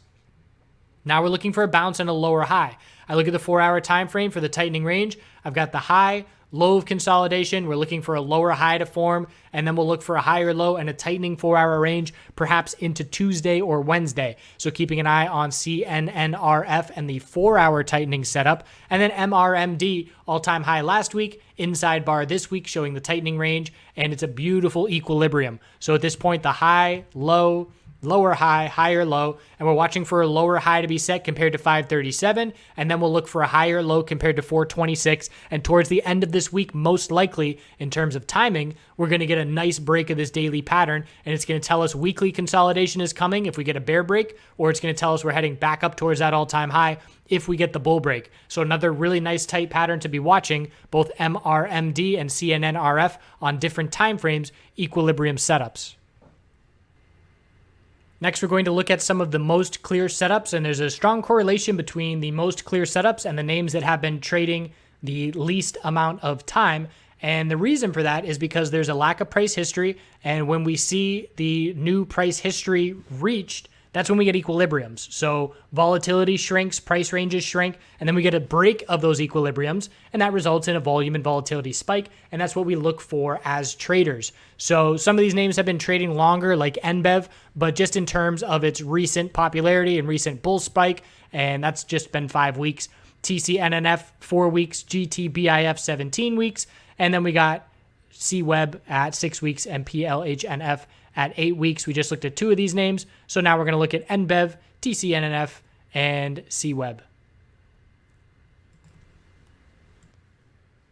Now we're looking for a bounce and a lower high. I look at the 4-hour time frame for the tightening range. I've got the high, low of consolidation. We're looking for a lower high to form, and then we'll look for a higher low and a tightening 4-hour range, perhaps into Tuesday or Wednesday. So keeping an eye on CNNRF and the 4-hour tightening setup, and then MRMD, all-time high last week, inside bar this week, showing the tightening range, and it's a beautiful equilibrium. So at this point, the high, low, lower high, higher low, and we're watching for a lower high to be set compared to 537, and then we'll look for a higher low compared to 426, and towards the end of this week, most likely, in terms of timing, we're going to get a nice break of this daily pattern, and it's going to tell us weekly consolidation is coming if we get a bear break, or it's going to tell us we're heading back up towards that all-time high if we get the bull break. So another really nice tight pattern to be watching, both MRMD and CNNRF on different time frames, equilibrium setups. Next, we're going to look at some of the most clear setups, and there's a strong correlation between the most clear setups and the names that have been trading the least amount of time. And the reason for that is because there's a lack of price history, and when we see the new price history reached, that's when we get equilibriums. So volatility shrinks, price ranges shrink, and then we get a break of those equilibriums, and that results in a volume and volatility spike, and that's what we look for as traders. So some of these names have been trading longer, like NBEV, but just in terms of its recent popularity and recent bull spike, and that's just been 5 weeks. TCNNF 4 weeks, GTBIF 17 weeks, and then we got CWEB at 6 weeks and PLHNF at 8 weeks. We just looked at 2 of these names. So now we're going to look at NBEV, TCNNF, and CWEB.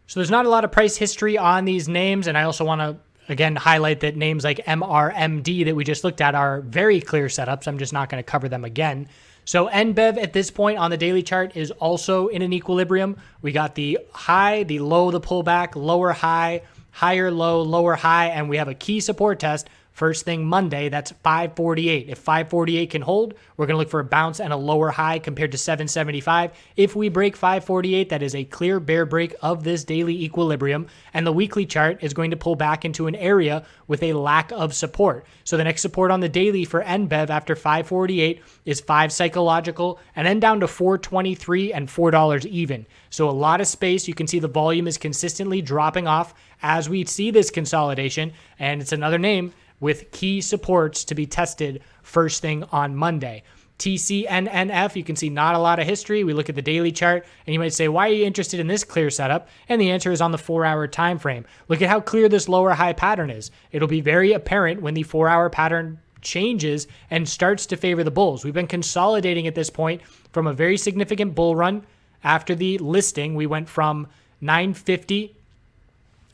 So there's not a lot of price history on these names. And I also want to, again, highlight that names like MRMD that we just looked at are very clear setups. I'm just not going to cover them again. So NBEV at this point on the daily chart is also in an equilibrium. We got the high, the low, the pullback, lower high, higher low, lower high, and we have a key support test first thing Monday, that's 548. If 548 can hold, we're going to look for a bounce and a lower high compared to 775. If we break 548, that is a clear bear break of this daily equilibrium, and the weekly chart is going to pull back into an area with a lack of support. So the next support on the daily for NBEV after 548 is 5 psychological, and then down to 423 and $4 even. So a lot of space. You can see the volume is consistently dropping off as we see this consolidation, and it's another name with key supports to be tested first thing on Monday. TCNNF, you can see not a lot of history. We look at the daily chart, and you might say, why are you interested in this clear setup? And the answer is on the 4-hour time frame. Look at how clear this lower high pattern is. It'll be very apparent when the 4-hour pattern changes and starts to favor the bulls. We've been consolidating at this point from a very significant bull run. After the listing, we went from 950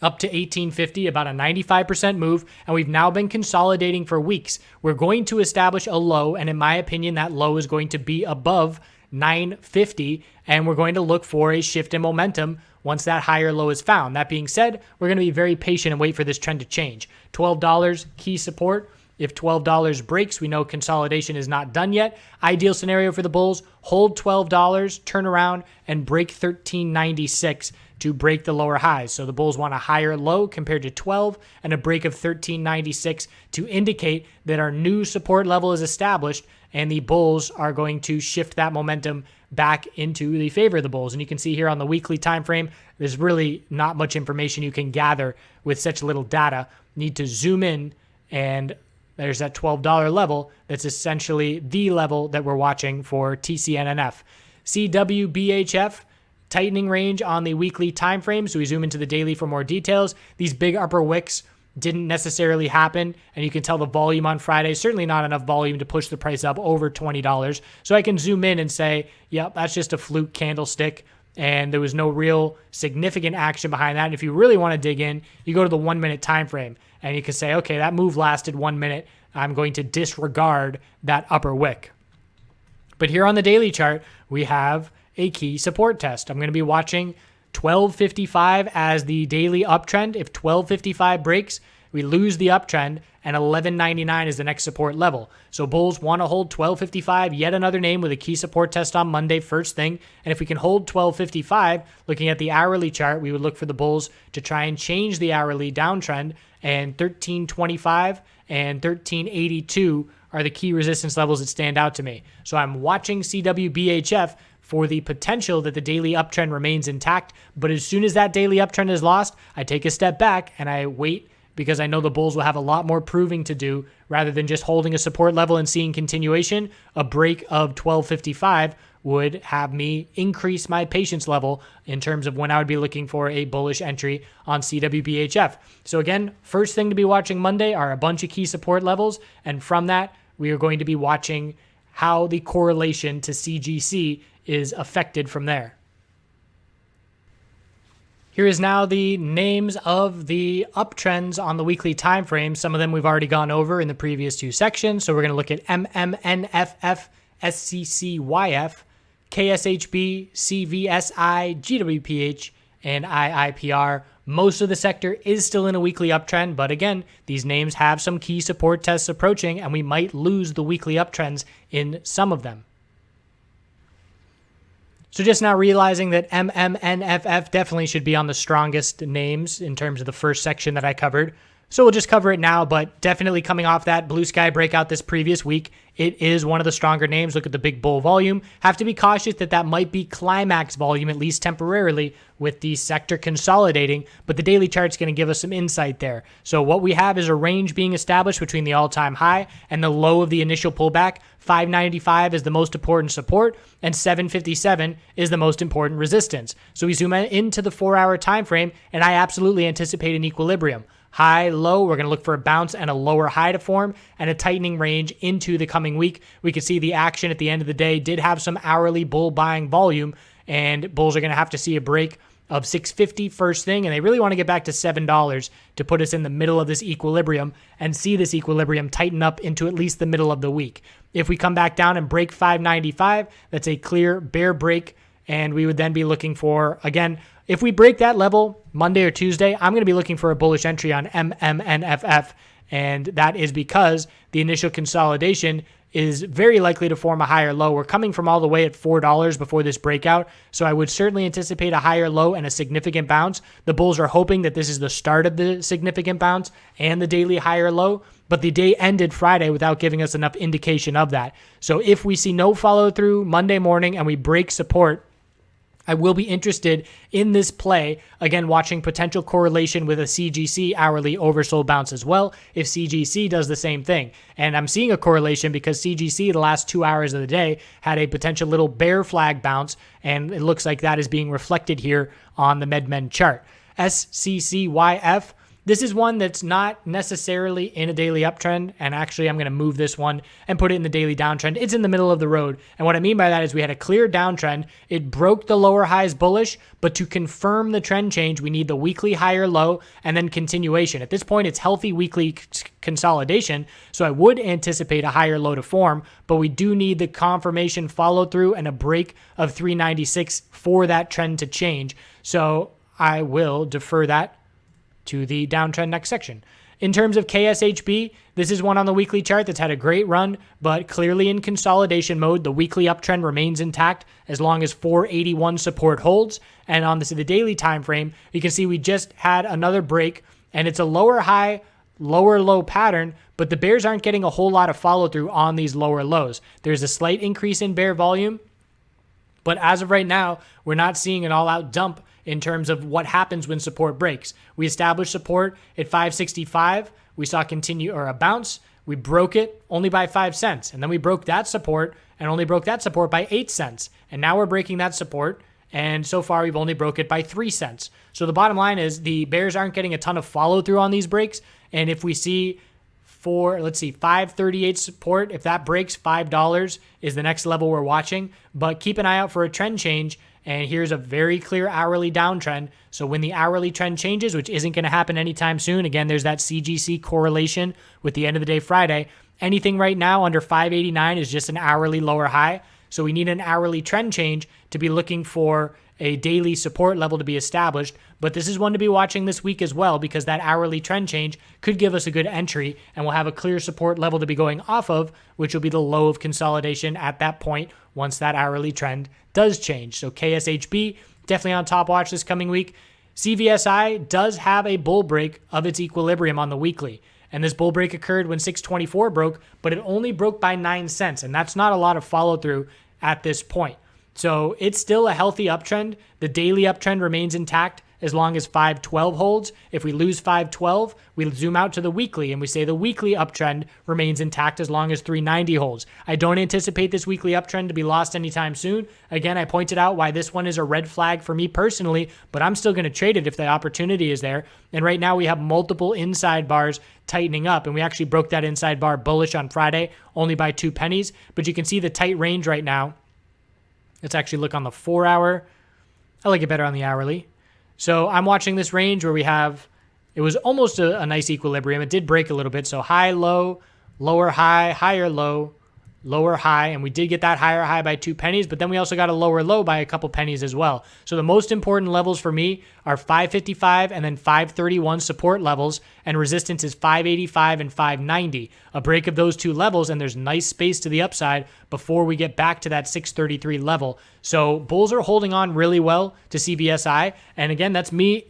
up to 1850, about a 95% move, and we've now been consolidating for weeks. We're going to establish a low, and in my opinion, that low is going to be above 950, and we're going to look for a shift in momentum once that higher low is found. That being said, we're going to be very patient and wait for this trend to change. $12 key support. If $12 breaks, we know consolidation is not done yet. Ideal scenario for the bulls, hold $12, turn around, and break 1396 to break the lower highs. So the bulls want a higher low compared to 12 and a break of 1396 to indicate that our new support level is established and the bulls are going to shift that momentum back into the favor of the bulls. And you can see here on the weekly time frame, there's really not much information you can gather with such little data. You need to zoom in, and there's that $12 level. That's essentially the level that we're watching for TCNNF. CWBHF, tightening range on the weekly time frame. So we zoom into the daily for more details. These big upper wicks didn't necessarily happen, and you can tell the volume on Friday, certainly not enough volume to push the price up over $20. So I can zoom in and say, yep, that's just a fluke candlestick, and there was no real significant action behind that. And if you really want to dig in, you go to the 1 minute time frame, and you can say, okay, that move lasted 1 minute. I'm going to disregard that upper wick. But here on the daily chart, we have a key support test. I'm going to be watching 1255 as the daily uptrend. If 1255 breaks, we lose the uptrend, and 1199 is the next support level. So bulls want to hold 1255, yet another name with a key support test on Monday first thing. And if we can hold 1255, looking at the hourly chart, we would look for the bulls to try and change the hourly downtrend, and 1325 and 1382 are the key resistance levels that stand out to me. So I'm watching CWBHF for the potential that the daily uptrend remains intact. But as soon as that daily uptrend is lost, I take a step back and I wait, because I know the bulls will have a lot more proving to do rather than just holding a support level and seeing continuation. A break of 1255 would have me increase my patience level in terms of when I would be looking for a bullish entry on CWBHF. So again, first thing to be watching Monday are a bunch of key support levels. And from that, we are going to be watching how the correlation to CGC is affected from there. Here is now the names of the uptrends on the weekly time frame. Some of them we've already gone over in the previous two sections. So we're going to look at MMNFF, SCCYF, KSHB, CVSI, GWPH, and IIPR. Most of the sector is still in a weekly uptrend, but again, these names have some key support tests approaching, and we might lose the weekly uptrends in some of them. So just now realizing that MMNFF definitely should be on the strongest names in terms of the first section that I covered. So we'll just cover it now, but definitely coming off that blue sky breakout this previous week, it is one of the stronger names. Look at the big bull volume. Have to be cautious that that might be climax volume, at least temporarily, with the sector consolidating, but the daily chart's going to give us some insight there. So what we have is a range being established between the all-time high and the low of the initial pullback. 595 is the most important support, and 757 is the most important resistance. So we zoom into the 4-hour time frame, and I absolutely anticipate an equilibrium. High, low, we're going to look for a bounce and a lower high to form, and a tightening range into the coming week. We can see the action at the end of the day did have some hourly bull buying volume, and bulls are going to have to see a break of 650 first thing, and they really want to get back to $7 to put us in the middle of this equilibrium and see this equilibrium tighten up into at least the middle of the week. If we come back down and break 595, that's a clear bear break, and we would then be looking for, again, if we break that level Monday or Tuesday, I'm going to be looking for a bullish entry on MMNFF, And that is because the initial consolidation is very likely to form a higher low. We're coming from all the way at $4 before this breakout, so I would certainly anticipate a higher low and a significant bounce. The bulls are hoping that this is the start of the significant bounce and the daily higher low, but the day ended Friday without giving us enough indication of that. So if we see no follow through Monday morning and we break support, I will be interested in this play, again, watching potential correlation with a CGC hourly oversold bounce as well, if CGC does the same thing. And I'm seeing a correlation because CGC, the last 2 hours of the day, had a potential little bear flag bounce, and it looks like that is being reflected here on the MedMen chart. SCCYF. This is one that's not necessarily in a daily uptrend, and actually I'm going to move this one and put it in the daily downtrend. It's in the middle of the road, and what I mean by that is we had a clear downtrend. It broke the lower highs bullish, but to confirm the trend change, we need the weekly higher low and then continuation. At this point, it's healthy weekly consolidation, so I would anticipate a higher low to form, but we do need the confirmation follow through and a break of 396 for that trend to change. So I will defer that to the downtrend next section. In terms of KSHB, this is one on the weekly chart that's had a great run, but clearly in consolidation mode. The weekly uptrend remains intact as long as 481 support holds. And on the daily time frame, you can see we just had another break, and it's a lower high, lower low pattern, but the bears aren't getting a whole lot of follow through on these lower lows. There's a slight increase in bear volume, but as of right now, we're not seeing an all-out dump in terms of what happens when support breaks. We established support at 565. We saw a bounce. We broke it only by 5 cents. And then we broke that support and only broke that support by 8 cents. And now we're breaking that support. And so far, we've only broke it by 3 cents. So the bottom line is the bears aren't getting a ton of follow through on these breaks. And if we see 538 support, if that breaks, $5 is the next level we're watching. But keep an eye out for a trend change. And here's a very clear hourly downtrend. So when the hourly trend changes, which isn't going to happen anytime soon, again, there's that CGC correlation with the end of the day Friday. Anything right now under 589 is just an hourly lower high. So we need an hourly trend change to be looking for a daily support level to be established. But this is one to be watching this week as well, because that hourly trend change could give us a good entry, and we'll have a clear support level to be going off of, which will be the low of consolidation at that point once that hourly trend does change. So KSHB, definitely on top watch this coming week. CVSI does have a bull break of its equilibrium on the weekly. And this bull break occurred when 624 broke, but it only broke by 9 cents. And that's not a lot of follow through at this point. So it's still a healthy uptrend. The daily uptrend remains intact as long as 512 holds. If we lose 512, we zoom out to the weekly and we say the weekly uptrend remains intact as long as 390 holds. I don't anticipate this weekly uptrend to be lost anytime soon. Again, I pointed out why this one is a red flag for me personally, but I'm still going to trade it if the opportunity is there. And right now we have multiple inside bars tightening up, and we actually broke that inside bar bullish on Friday only by 2 pennies. But you can see the tight range right now. Let's actually look on the 4 hour. I like it better on the hourly. So I'm watching this range where it was almost a nice equilibrium. It did break a little bit. So high, low, lower high, higher low, lower high. And we did get that higher high by 2 pennies, but then we also got a lower low by a couple pennies as well. So the most important levels for me are 555 and then 531 support levels, and resistance is 585 and 590. A break of those two levels, and there's nice space to the upside before we get back to that 633 level. So bulls are holding on really well to CVSI. And again, that's me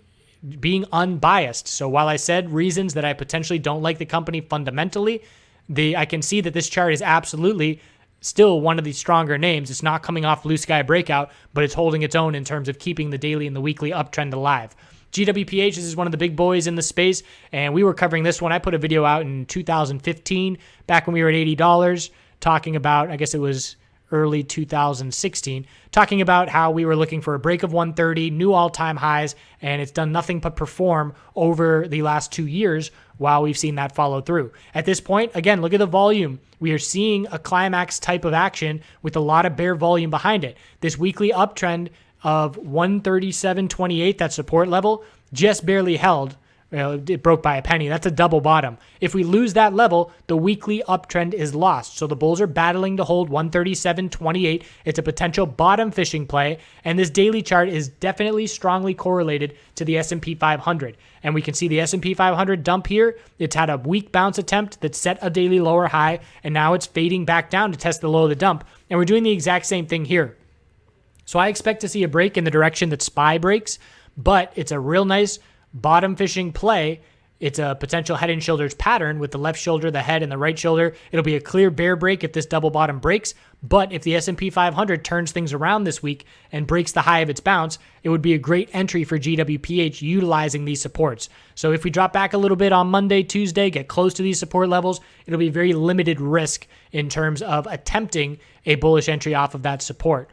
being unbiased. So while I said reasons that I potentially don't like the company fundamentally, I can see that this chart is absolutely still one of the stronger names. It's not coming off blue sky breakout, but it's holding its own in terms of keeping the daily and the weekly uptrend alive. GWPH, this is one of the big boys in the space, and we were covering this one. I put a video out in 2015, back when we were at $80, talking about, I guess it was early 2016, talking about how we were looking for a break of 130, new all-time highs, and it's done nothing but perform over the last 2 years while we've seen that follow through. At this point, again, look at the volume. We are seeing a climax type of action with a lot of bear volume behind it. This weekly uptrend of 137.28, that support level, just barely held Well, it broke by a penny. That's a double bottom. If we lose that level, the weekly uptrend is lost. So the bulls are battling to hold 137.28. It's a potential bottom fishing play, and this daily chart is definitely strongly correlated to the S&P 500. And we can see the S&P 500 dump here. It's had a weak bounce attempt that set a daily lower high, and now it's fading back down to test the low of the dump. And we're doing the exact same thing here. So I expect to see a break in the direction that SPY breaks, but it's a real nice bottom fishing play. It's a potential head and shoulders pattern with the left shoulder, the head, and the right shoulder. It'll be a clear bear break if this double bottom breaks, but if the S&P 500 turns things around this week and breaks the high of its bounce, it would be a great entry for GWPH utilizing these supports. So if we drop back a little bit on Monday, Tuesday, get close to these support levels, it'll be very limited risk in terms of attempting a bullish entry off of that support.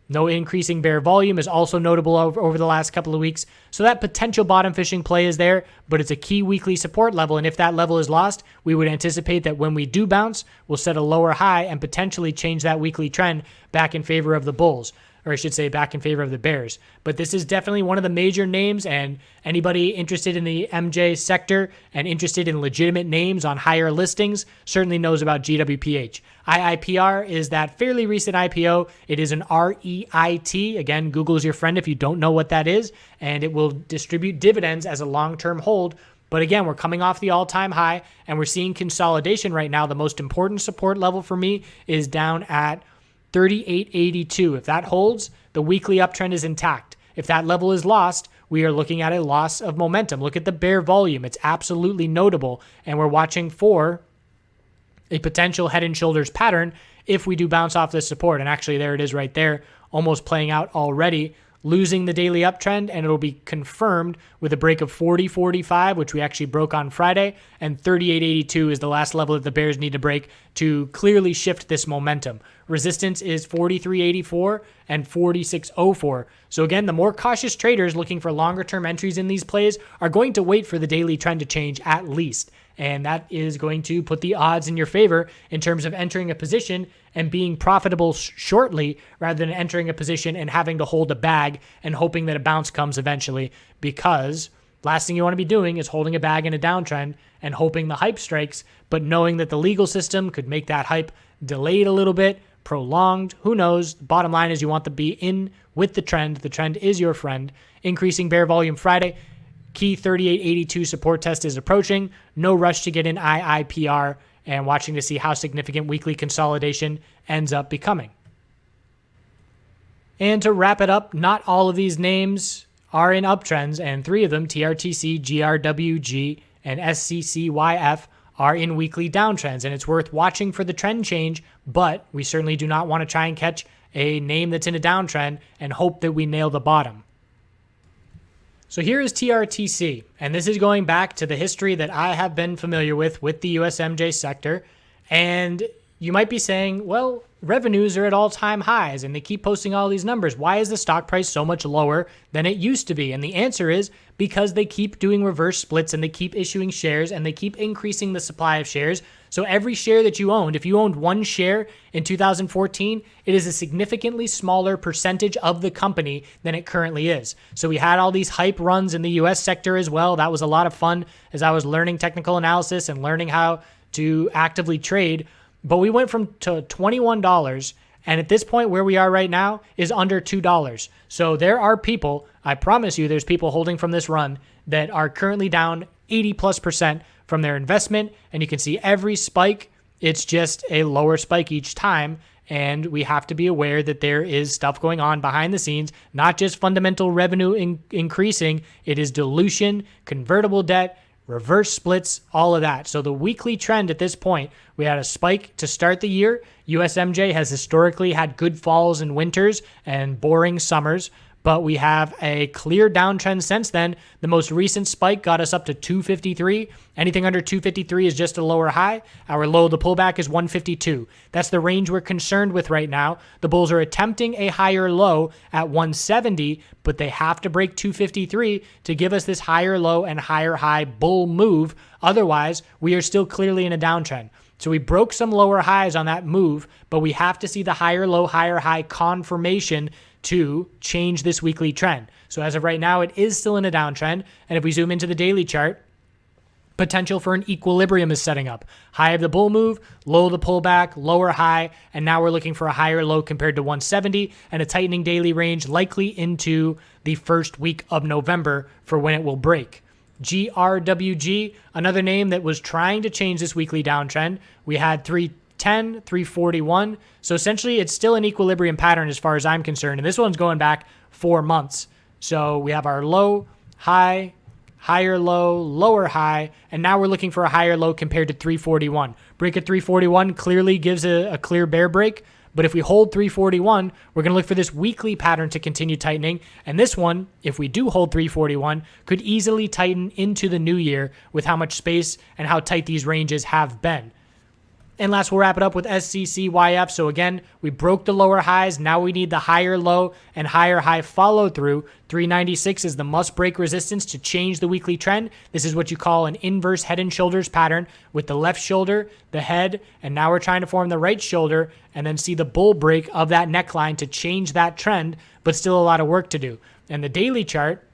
No increasing bear volume is also notable over the last couple of weeks. So that potential bottom fishing play is there, but it's a key weekly support level. And if that level is lost, we would anticipate that when we do bounce, we'll set a lower high and potentially change that weekly trend back in favor of the bulls, or I should say back in favor of the bears. But this is definitely one of the major names, and anybody interested in the MJ sector and interested in legitimate names on higher listings certainly knows about GWPH. IIPR is that fairly recent IPO. It is an REIT. Again, Google is your friend if you don't know what that is, and it will distribute dividends as a long-term hold. But again, we're coming off the all-time high, and we're seeing consolidation right now. The most important support level for me is down at 38.82. If that holds, the weekly uptrend is intact. If that level is lost, we are looking at a loss of momentum. Look at the bear volume. It's absolutely notable, and we're watching for a potential head and shoulders pattern if we do bounce off this support. And actually, there it is right there, almost playing out already, losing the daily uptrend, and it'll be confirmed with a break of 40.45, which we actually broke on Friday, and 38.82 is the last level that the bears need to break to clearly shift this momentum. Resistance is 43.84 and 46.04. So again, the more cautious traders looking for longer term entries in these plays are going to wait for the daily trend to change at least. And that is going to put the odds in your favor in terms of entering a position and being profitable shortly rather than entering a position and having to hold a bag and hoping that a bounce comes eventually, because last thing you want to be doing is holding a bag in a downtrend and hoping the hype strikes, but knowing that the legal system could make that hype delayed a little bit, prolonged, who knows. The bottom line is you want to be in with the trend. The trend is your friend. Increasing bear volume Friday. Key 38.82 support test is approaching. No rush to get in IIPR, and watching to see how significant weekly consolidation ends up becoming. And to wrap it up, not all of these names are in uptrends, and 3 of them, TRTC, GRWG, and SCCYF, are in weekly downtrends, and it's worth watching for the trend change, but we certainly do not want to try and catch a name that's in a downtrend and hope that we nail the bottom. So here is TRTC, and this is going back to the history that I have been familiar with the USMJ sector. And you might be saying, well, revenues are at all-time highs and they keep posting all these numbers. Why is the stock price so much lower than it used to be? And the answer is because they keep doing reverse splits and they keep issuing shares and they keep increasing the supply of shares. So every share that you owned, if you owned 1 share in 2014, it is a significantly smaller percentage of the company than it currently is. So we had all these hype runs in the US sector as well. That was a lot of fun as I was learning technical analysis and learning how to actively trade. But we went to $21, and at this point where we are right now is under $2. So there are people, I promise you, there's people holding from this run that are currently down 80+% from their investment, and you can see every spike, it's just a lower spike each time, and we have to be aware that there is stuff going on behind the scenes, not just fundamental revenue increasing, it is dilution, convertible debt, reverse splits, all of that. So the weekly trend at this point, we had a spike to start the year. USMJ has historically had good falls and winters and boring summers, but we have a clear downtrend since then. The most recent spike got us up to 253. Anything under 253 is just a lower high. Our low of the pullback is 152. That's the range we're concerned with right now. The bulls are attempting a higher low at 170, but they have to break 253 to give us this higher low and higher high bull move. Otherwise, we are still clearly in a downtrend. So we broke some lower highs on that move, but we have to see the higher low, higher high confirmation to change this weekly trend. So as of right now, it is still in a downtrend. And if we zoom into the daily chart, potential for an equilibrium is setting up. High of the bull move, low of the pullback, lower high, and now we're looking for a higher low compared to 170 and a tightening daily range likely into the first week of November for when it will break. GRWG, another name that was trying to change this weekly downtrend. We had 310, 341. So essentially it's still an equilibrium pattern as far as I'm concerned. And this one's going back 4 months. So we have our low, high, higher low, lower high, and now we're looking for a higher low compared to 341. Break at 341 clearly gives a clear bear break, but if we hold 341, we're going to look for this weekly pattern to continue tightening, and this one, if we do hold 341, could easily tighten into the new year with how much space and how tight these ranges have been. And last, we'll wrap it up with SCCYF. So again, we broke the lower highs. Now we need the higher low and higher high follow through. 396 is the must break resistance to change the weekly trend. This is what you call an inverse head and shoulders pattern with the left shoulder, the head, and now we're trying to form the right shoulder and then see the bull break of that neckline to change that trend, but still a lot of work to do. And the daily chart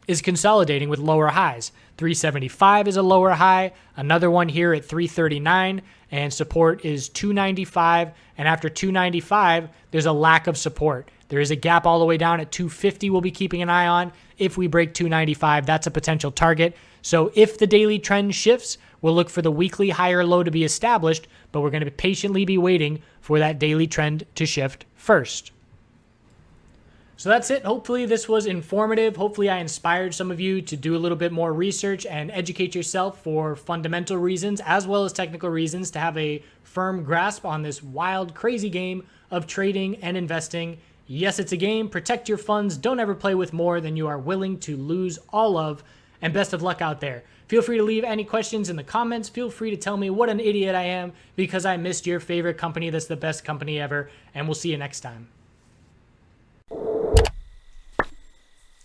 is consolidating with lower highs. 375 is a lower high, another one here at 339, and support is 295, and after 295, there's a lack of support. There is a gap all the way down at 250 we'll be keeping an eye on. If we break 295, that's a potential target. So if the daily trend shifts, we'll look for the weekly higher low to be established, but we're going to patiently be waiting for that daily trend to shift first. So that's it. Hopefully this was informative. Hopefully I inspired some of you to do a little bit more research and educate yourself for fundamental reasons as well as technical reasons to have a firm grasp on this wild, crazy game of trading and investing. Yes, it's a game. Protect your funds. Don't ever play with more than you are willing to lose all of. And best of luck out there. Feel free to leave any questions in the comments. Feel free to tell me what an idiot I am because I missed your favorite company that's the best company ever. And we'll see you next time.